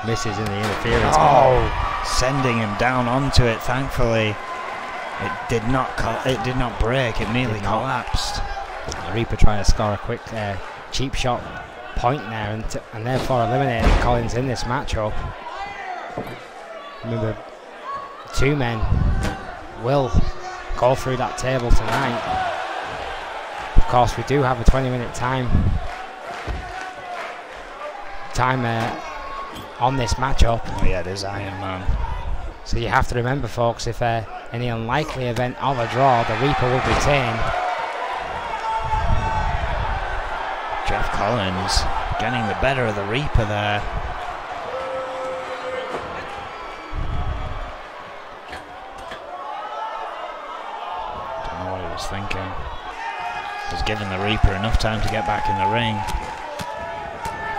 misses in the interference. Oh, sending him down onto it. Thankfully, it did not break. It nearly collapsed. The Reaper trying to score a quick cheap shot point there, and therefore eliminating Collins in this matchup. Remember, 2 men will go through that table tonight. Of course, we do have a 20-minute time on this matchup. Oh yeah, there's Iron Man. So you have to remember, folks, if in the unlikely event of a draw, the Reaper will retain. Jeff Collins getting the better of the Reaper there. Don't know what he was thinking. He's giving the Reaper enough time to get back in the ring.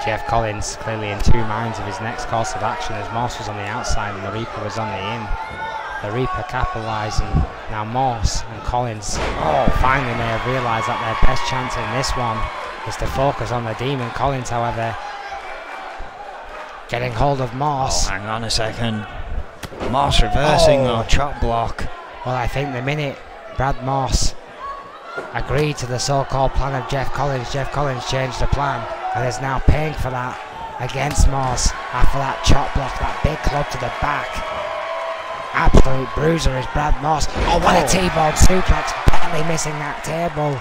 Jeff Collins clearly in two minds of his next course of action, as Morse was on the outside and the Reaper was on the in. The Reaper capitalising. Now Morse and Collins finally may have realised that their best chance in this one is to focus on the Demon. Collins, however, getting hold of Morse. Oh, hang on a second. Morse reversing though, chop block. Well, I think the minute Brad Morse agreed to the so-called plan of Jeff Collins changed the plan and is now paying for that against Morse after that chop block, that big club to the back. Absolute bruiser is Brad Morse. Oh, what a T-bone suplex, barely missing that table.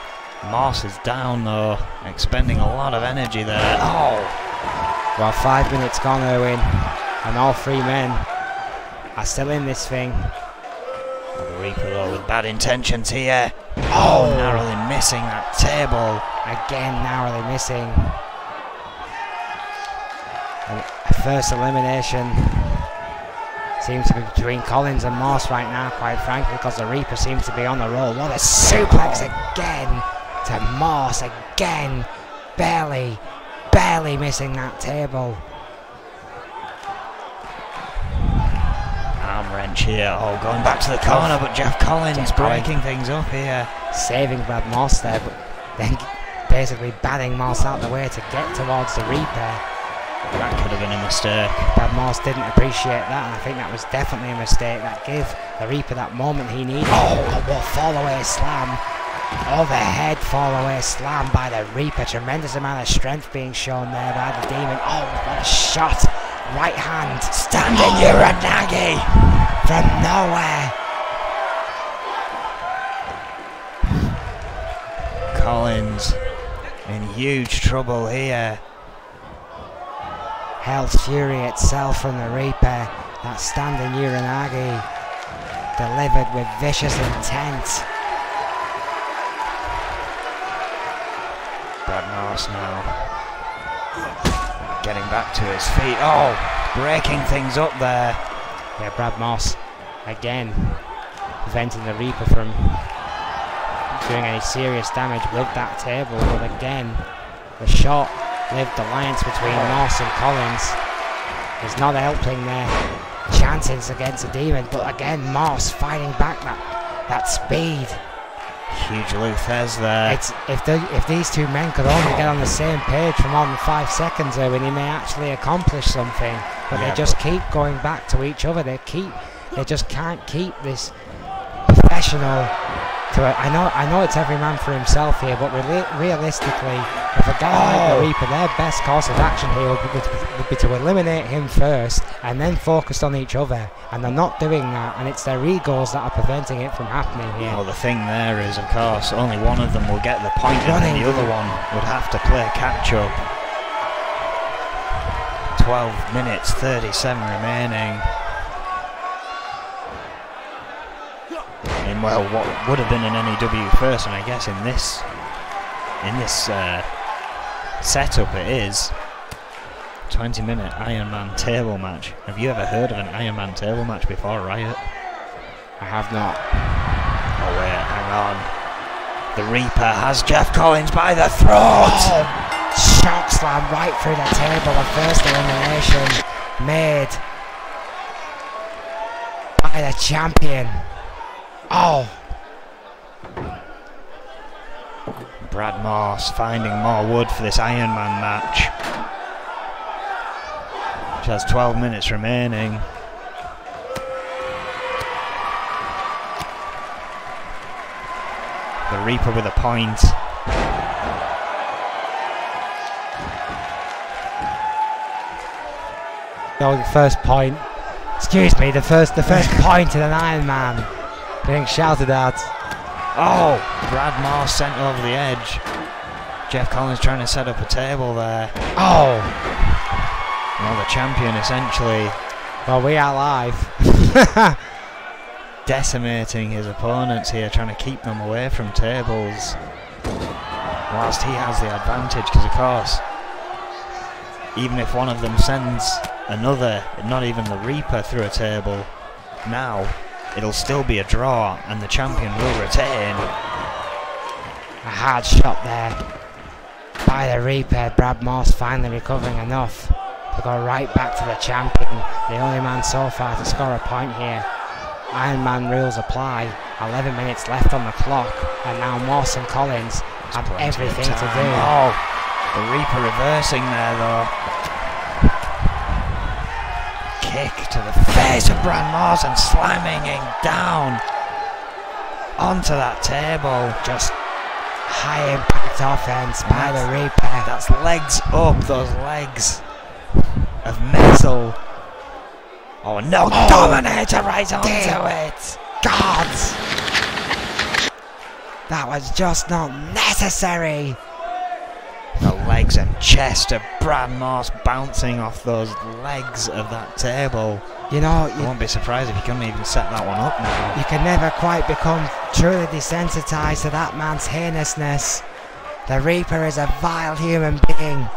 Morse is down though, expending a lot of energy there. Oh! Well, 5 minutes gone, Erwin, and all three men are still in this thing. The Reaper though with bad intentions here. Oh, narrowly missing that table. Again, narrowly missing. And first elimination seems to be between Collins and Morse right now, quite frankly, because the Reaper seems to be on the roll. What a suplex again to Morse, again, barely missing that table. Arm wrench here, going back to the corner, but Jeff Collins breaking things up here. Saving Brad Morse there, but then basically batting Morse out the way to get towards the Reaper. That could have been a mistake. Brad Morse didn't appreciate that, and I think that was definitely a mistake. That gave the Reaper that moment he needed. Oh, what fall away slam. Overhead fall away slam by the Reaper. Tremendous amount of strength being shown there by the Demon. Oh, what a shot. Right hand. Standing Uranagi from nowhere. Collins in huge trouble here. Hell's Fury itself from the Reaper. That standing Uranagi delivered with vicious intent. Brad Morse now getting back to his feet. Oh, breaking things up there. Yeah, Brad Morse again preventing the Reaper from doing any serious damage with that table. But again, the short-lived alliance between Morse and Collins is not helping their chances against the Demon. But again, Morse fighting back that speed. Huge Luthez there. If these two men could only get on the same page for more than 5 seconds, Erwin, they may actually accomplish something. But they just keep going back to each other. They just can't keep this professional. I know it's every man for himself here, but realistically, if a guy like the Reaper, their best course of action here would be to eliminate him first and then focus on each other, and they're not doing that, and it's their egos that are preventing it from happening here. Well, the thing there is, of course, only one of them will get the point, and then the other one would have to play catch up. 12 minutes 37 remaining. In, well, what would have been an N.E.W. first, and I guess in this setup it is 20-minute Iron Man table match. Have you ever heard of an Iron Man table match before, Riot? I have not. Oh wait, hang on. The Reaper has Jeff Collins by the throat! Oh, shock slam right through the table. The first elimination made by the champion. Oh! Brad Morse finding more wood for this Iron Man match, which has 12 minutes remaining. The Reaper with a point. No, the first point. Excuse me, the first point in an Iron Man being shouted at. Oh, Brad Morse sent over the edge. Jeff Collins trying to set up a table there. Oh, Well, the champion essentially... Well, we are live. decimating his opponents here, trying to keep them away from tables. Whilst he has the advantage, because of course, even if one of them sends another, not even the Reaper, through a table, now it'll still be a draw and the champion will retain. A hard shot there by the Reaper. Brad Morse finally recovering enough to go right back to the champion, the only man so far to score a point here. Iron Man rules apply. 11 minutes left on the clock, and now Morse and Collins have everything to do. Oh, the Reaper reversing there though. Kick to the face of Brad Morse and slamming him down onto that table. Just high impact offense by the Reaper. That's legs up, those legs of metal. Oh no, Dominator right onto it. God! That was just not necessary. The legs and chest of Brad Morse bouncing off those legs of that table. You know, I won't be surprised if he couldn't even set that one up now. You can never quite become truly desensitized to that man's heinousness. The Reaper is a vile human being.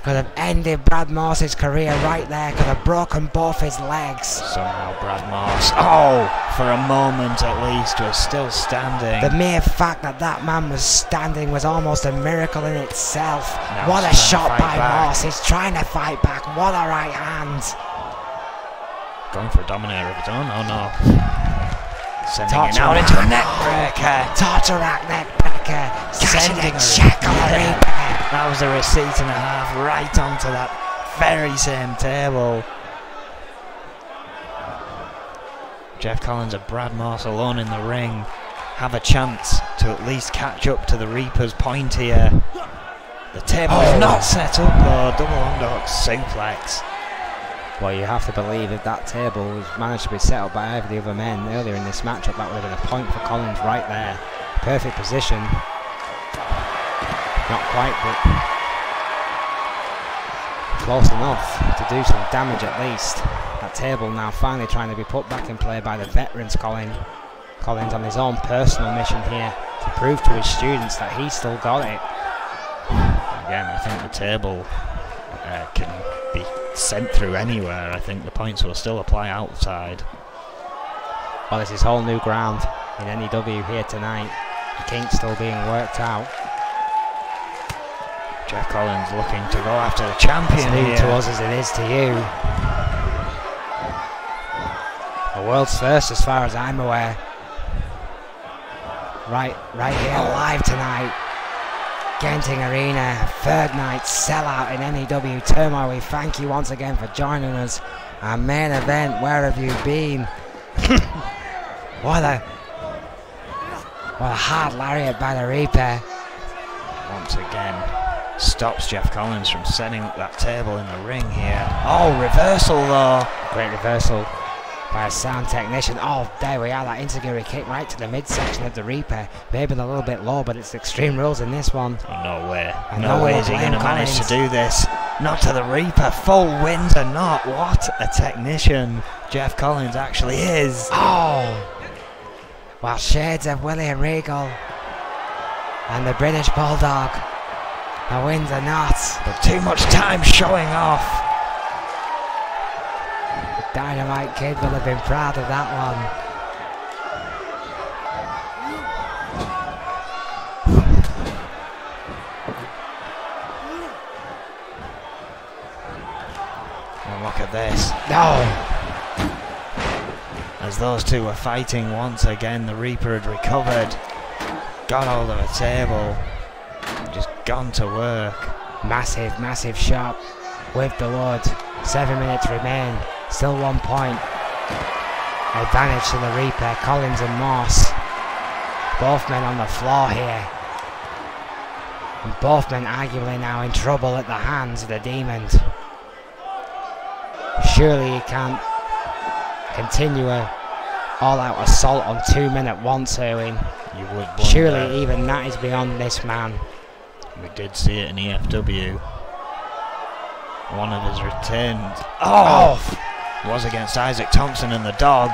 Could have ended Brad Morse's career right there, could have broken both his legs. Somehow Brad Morse, oh, for a moment at least, was still standing. The mere fact that that man was standing was almost a miracle in itself. Now what a shot by back. Morse, he's trying to fight back, what a right hand. Going for a Dominator of his own, oh no. Sending it out into a neck breaker. Torturak neck breaker, sending a check on the Reaper. That was a receipt and a half right onto that very same table. Jeff Collins and Brad Morse alone in the ring have a chance to at least catch up to the Reaper's point here. The table is not set up though, double underhook suplex. Well, you have to believe if that table was managed to be set up by either of the other men earlier in this matchup, that would have been a point for Collins right there. Perfect position. Not quite, but close enough to do some damage at least. That table now finally trying to be put back in play by the veterans. Collins on his own personal mission here to prove to his students that he's still got it. Again, I think the table can be sent through anywhere. I think the points will still apply outside. Well, this is whole new ground in N.E.W. here tonight. The kinks still being worked out. Jeff Collins looking to go after the champion here. To us as it is to you. A world's first as far as I'm aware. Right here live tonight. Genting Arena, third night sellout in N.E.W. Turmoil. We thank you once again for joining us. Our main event, where have you been? What a hard lariat by the Reaper. Once again, stops Jeff Collins from setting up that table in the ring here. Oh, reversal though. Great reversal by a sound technician. Oh, there we are, that enziguri kick right to the midsection of the Reaper. Maybe a little bit low, but it's Extreme Rules in this one. Oh, no way. And no way is he going to manage to do this. Not to the Reaper. Full wins or not. What a technician Jeff Collins actually is. Oh! Well, shades of William Regal and the British Bulldog. The wins are not. But too much time showing off. The Dynamite Kid will have been proud of that one. And look at this. No! As those two were fighting once again, the Reaper had recovered, got hold of a table, and just gone to work. Massive shot with the wood. 7 minutes remain. Still 1 point. Advantage to the Reaper. Collins and Morse. Both men on the floor here. And both men arguably now in trouble at the hands of the Demons. Surely he can't continue a all-out assault on 2 men at once, Erwin. You would wonder. Surely even that is beyond this man. We did see it in E.F.W. One of his returns. Oh! Was against Isaac Thompson and the dog.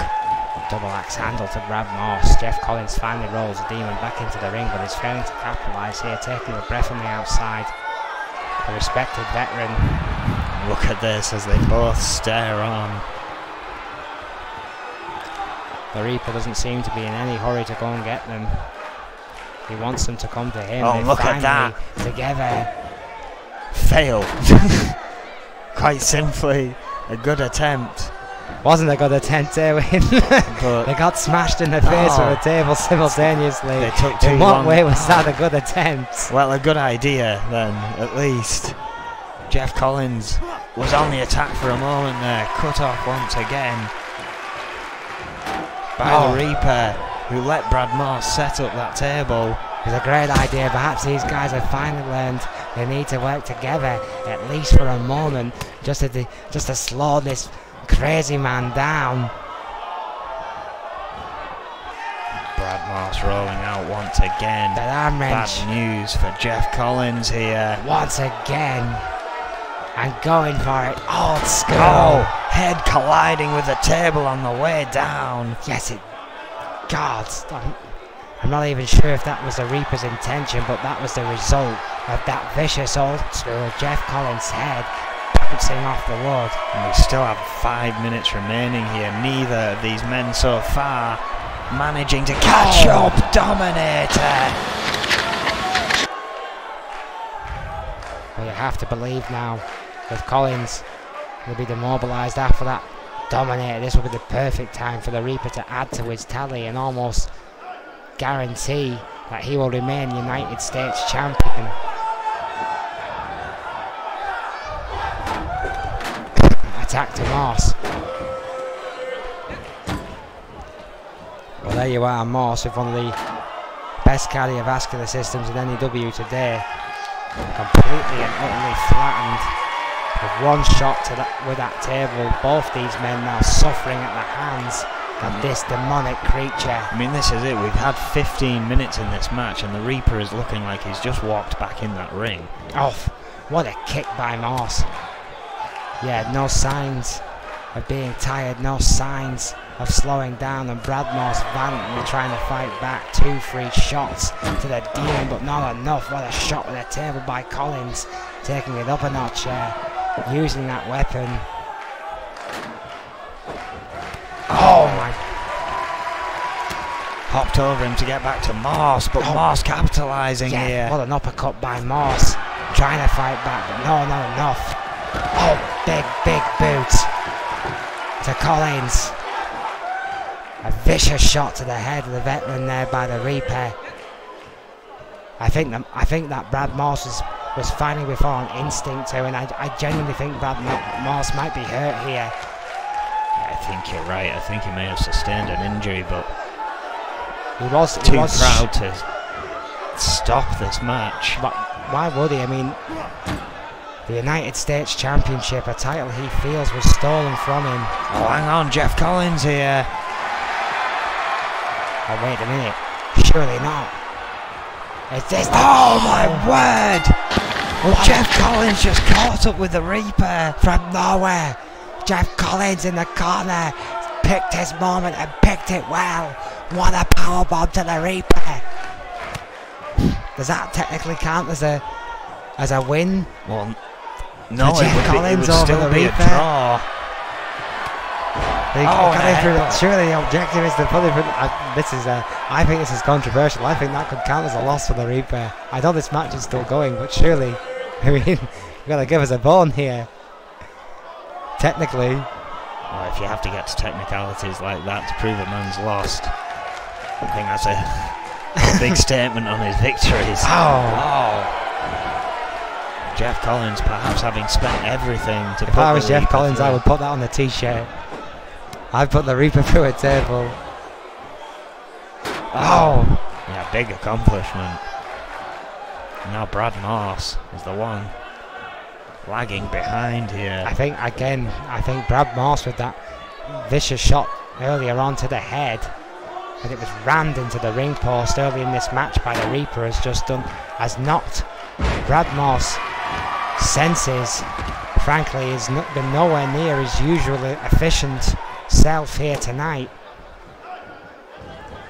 Double axe handle to Brad Moss. Jeff Collins finally rolls the Demon back into the ring, but is failing to capitalise here, taking a breath on the outside. The respected veteran. Look at this as they both stare on. The Reaper doesn't seem to be in any hurry to go and get them. He wants them to come to him. Oh, look at that. Together. Failed. Quite simply, a good attempt. Wasn't a good attempt, Erwin. They got smashed in the face with a table simultaneously. They took too in long. what way was that a good attempt? Well, a good idea then, at least. Jeff Collins was on the attack for a moment there, cut off once again by the Reaper, who let Brad Moss set up that table. It was a great idea. Perhaps these guys have finally learned they need to work together, at least for a moment, just to slow this crazy man down. Brad Moss rolling out once again. That arm wrench. Bad news for Jeff Collins here. Once again. And going for it. Old school. Oh, head colliding with the table on the way down. Yes, it... God, I'm not even sure if that was the Reaper's intention, but that was the result of that vicious old school Jeff Collins' head bouncing off the wood. And we still have 5 minutes remaining here. Neither of these men so far managing to catch up. Dominator. Well, you have to believe now that Collins will be demobilised after that Dominator. This will be the perfect time for the Reaper to add to his tally and almost guarantee that he will remain United States champion. Attack to Moss. Well, there you are, Moss with one of the best cardiovascular systems in N.E.W. today. Completely and utterly flattened with one shot to with that table. Both these men now suffering at the hands of this demonic creature. I mean, this is it. We've had 15 minutes in this match and the Reaper is looking like he's just walked back in that ring. Oh, what a kick by Moss. Yeah, no signs of being tired, no signs of slowing down, and Brad Moss valiantly trying to fight back. 2 free shots to the Demon, but not enough. What a shot with a table by Collins, taking it up a notch, using that weapon. Oh my. Hopped over him to get back to Moss, but Moss capitalising here. What an uppercut by Moss, trying to fight back, but no, not enough. Oh, big boot to Collins. A vicious shot to the head of the veteran there by the Reaper. I think that Brad Moss was fighting before on instinct too, and I genuinely think Brad Moss might be hurt here. I think you're right. I think he may have sustained an injury, but he was too proud to stop this match. But why would he? I mean, the United States Championship, a title he feels was stolen from him. Oh, hang on, Jeff Collins here. Oh, wait a minute. Surely not. Is this the... Oh, my word! Well, Jeff Collins just caught up with the Reaper. From nowhere, Jeff Collins in the corner picked his moment and picked it well. What a powerbomb to the Reaper. Does that technically count as a win? Well, no, it would still be a draw. Surely the objective is to put it. I think this is controversial. I think that could count as a loss for the Reaper. I know this match is still going, but surely, I mean, you've got to give us a bone here. Technically. Well, if you have to get to technicalities like that to prove a man's lost, I think that's a big statement on his victories. Oh. Jeff Collins perhaps having spent everything to If I was Jeff Collins, I would put that on the t-shirt. I'd put the Reaper through a table. Oh! Yeah, big accomplishment. Now Brad Moss is the one lagging behind here. I think Brad Moss with that vicious shot earlier on to the head, and it was rammed into the ring post early in this match by the Reaper, has knocked Brad Moss senses frankly, has been nowhere near his usual efficient self here tonight.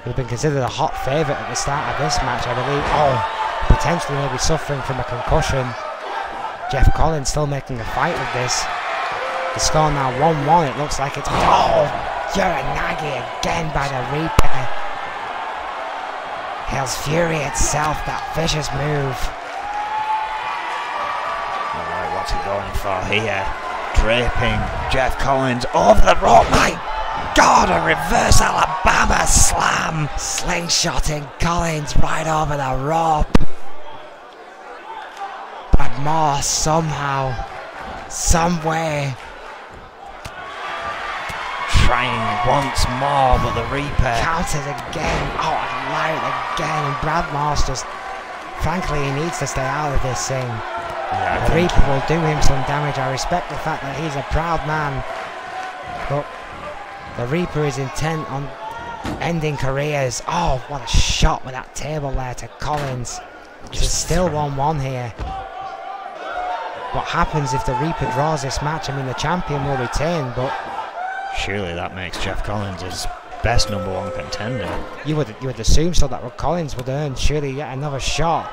He's been considered a hot favourite at the start of this match, I believe. Oh, potentially maybe suffering from a concussion. Jeff Collins still making a fight with this. The score now 1-1. It looks like it's... Oh! Uranagi again by the Reaper. Hell's Fury itself, that vicious move. Alright, what's he going for here? Draping Jeff Collins over the rope. My God, a reverse Alabama slam. Slingshotting Collins right over the rope. But Moss somehow, some way, trying once more, but the Reaper counters again. Oh, allowed again. And Brad Moss just, frankly, he needs to stay out of this thing. Yeah, the Reaper will do him some damage. I respect the fact that he's a proud man, but the Reaper is intent on ending careers. Oh, what a shot with that table there to Collins. It's still 1-1 here. What happens if the Reaper draws this match? I mean, the champion will retain, but surely that makes Jeff Collins his best #1 contender. You would assume so, that Collins would earn surely yet another shot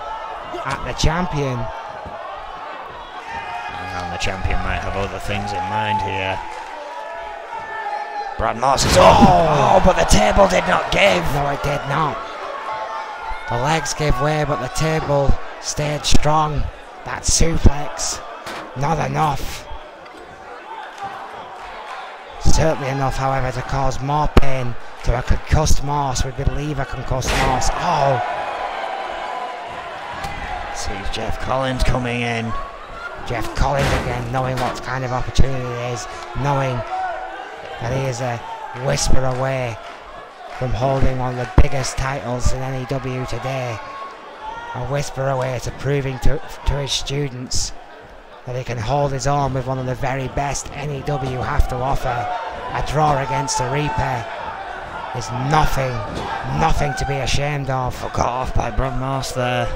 at the champion. And the champion might have other things in mind here. Brad Moss is up. Oh, but the table did not give. No, it did not. The legs gave way, but the table stayed strong. That suplex, not enough. Certainly enough, however, to cause more pain to a concussed Moss. We believe a concussed Moss. Oh! Sees Jeff Collins coming in. Jeff Collins again, knowing what kind of opportunity it is, knowing that he is a whisper away from holding one of the biggest titles in N.E.W. today. A whisper away to proving to his students that he can hold his own with one of the very best N.E.W. have to offer. A draw against the Reaper is nothing to be ashamed of. Oh, got off by Brad Moss there.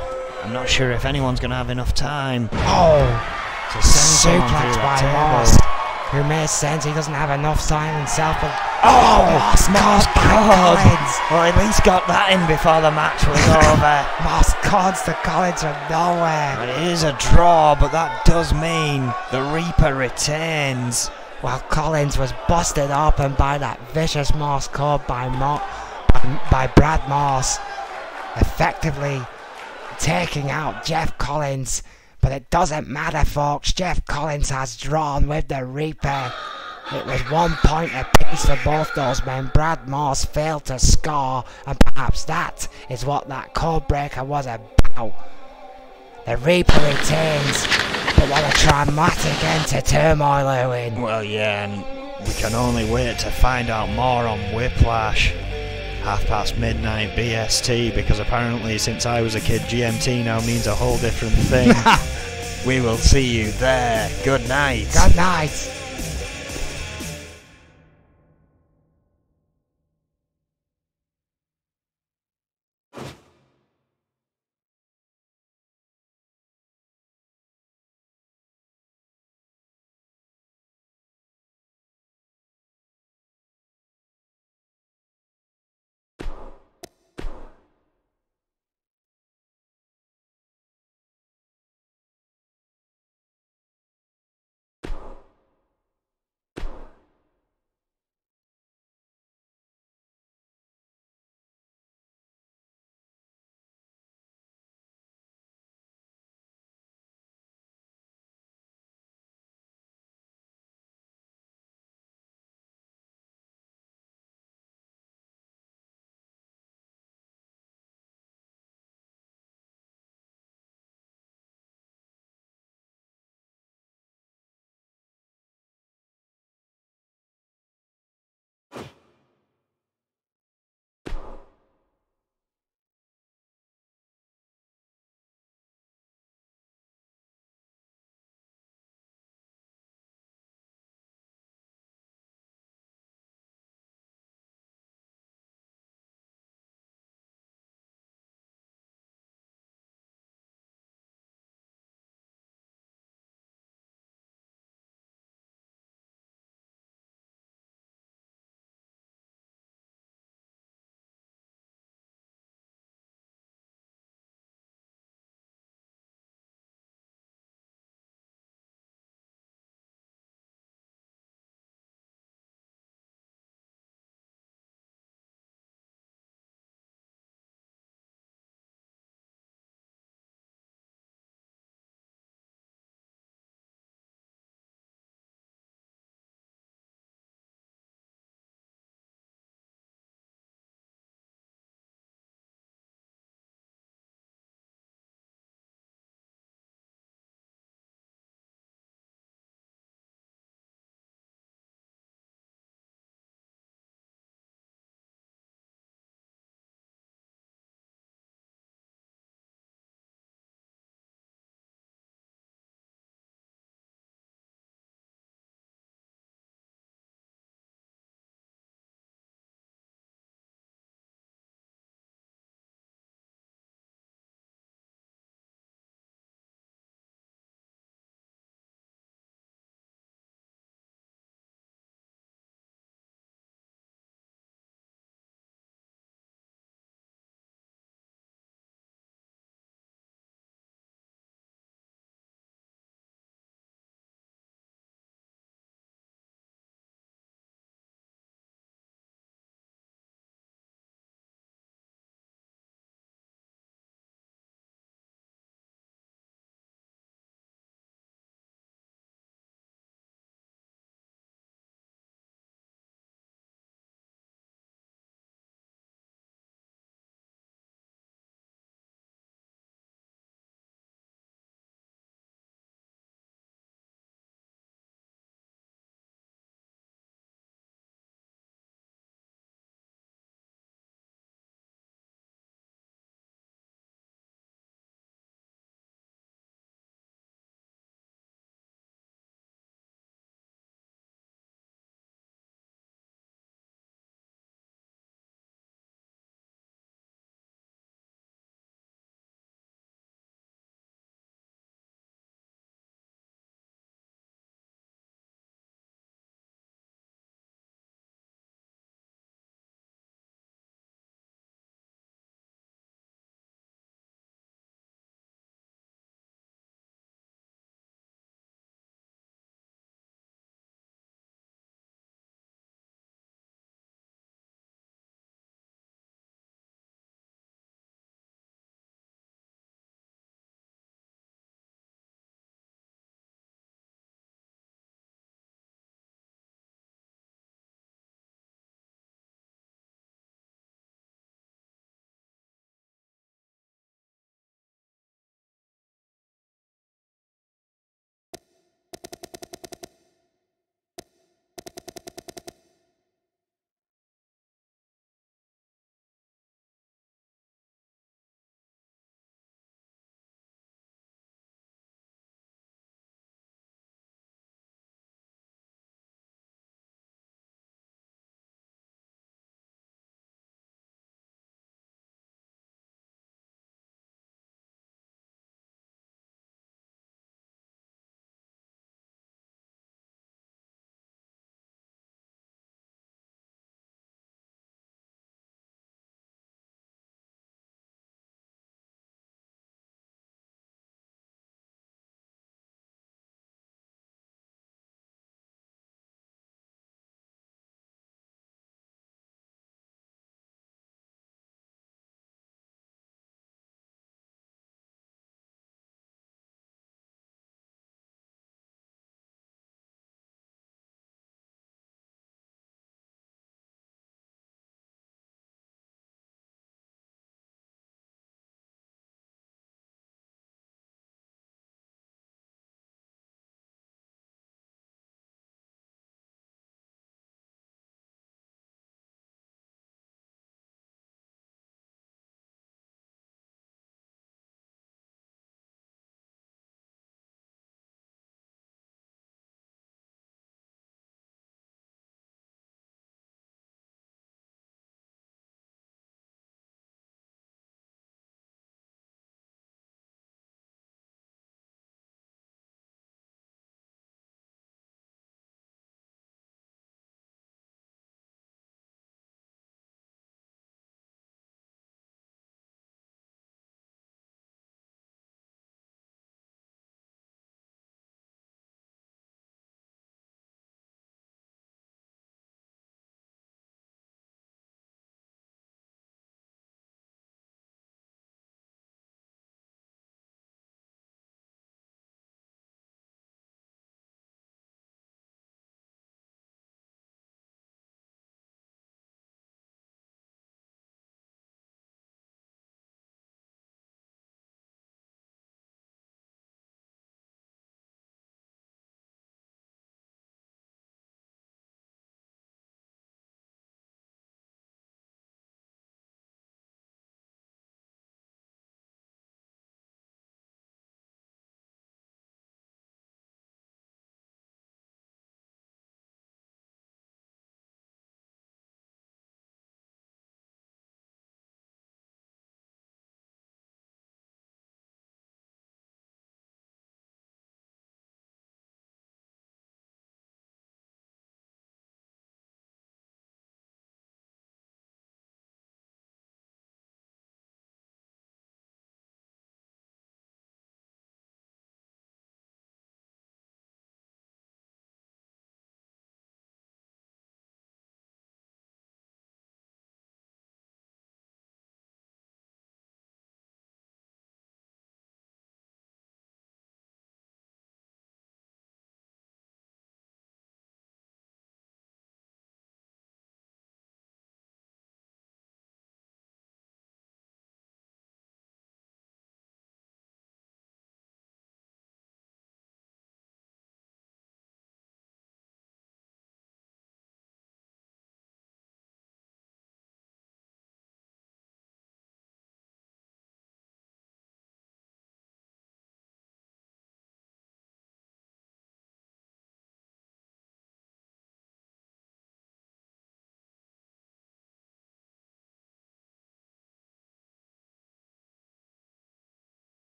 I'm not sure if anyone's going to have enough time. Oh! Suplex by Moss, who may sense he doesn't have enough time himself. Moss God! Well, at least got that in before the match was over. Moss cons to Collins from nowhere. But it is a draw, but that does mean the Reaper retains. Well, Collins was busted open by that vicious Moss called by Brad Moss, effectively taking out Jeff Collins. But it doesn't matter, folks. Jeff Collins has drawn with the Reaper. It was 1 point apiece for both those men. Brad Moss failed to score, and perhaps that is what that code breaker was about. The Reaper retains, but what a dramatic end to Turmoil, Owen. Well, yeah, and we can only wait to find out more on Whiplash. midnight BST, because apparently since I was a kid, GMT now means a whole different thing. We will see you there. Good night. Good night.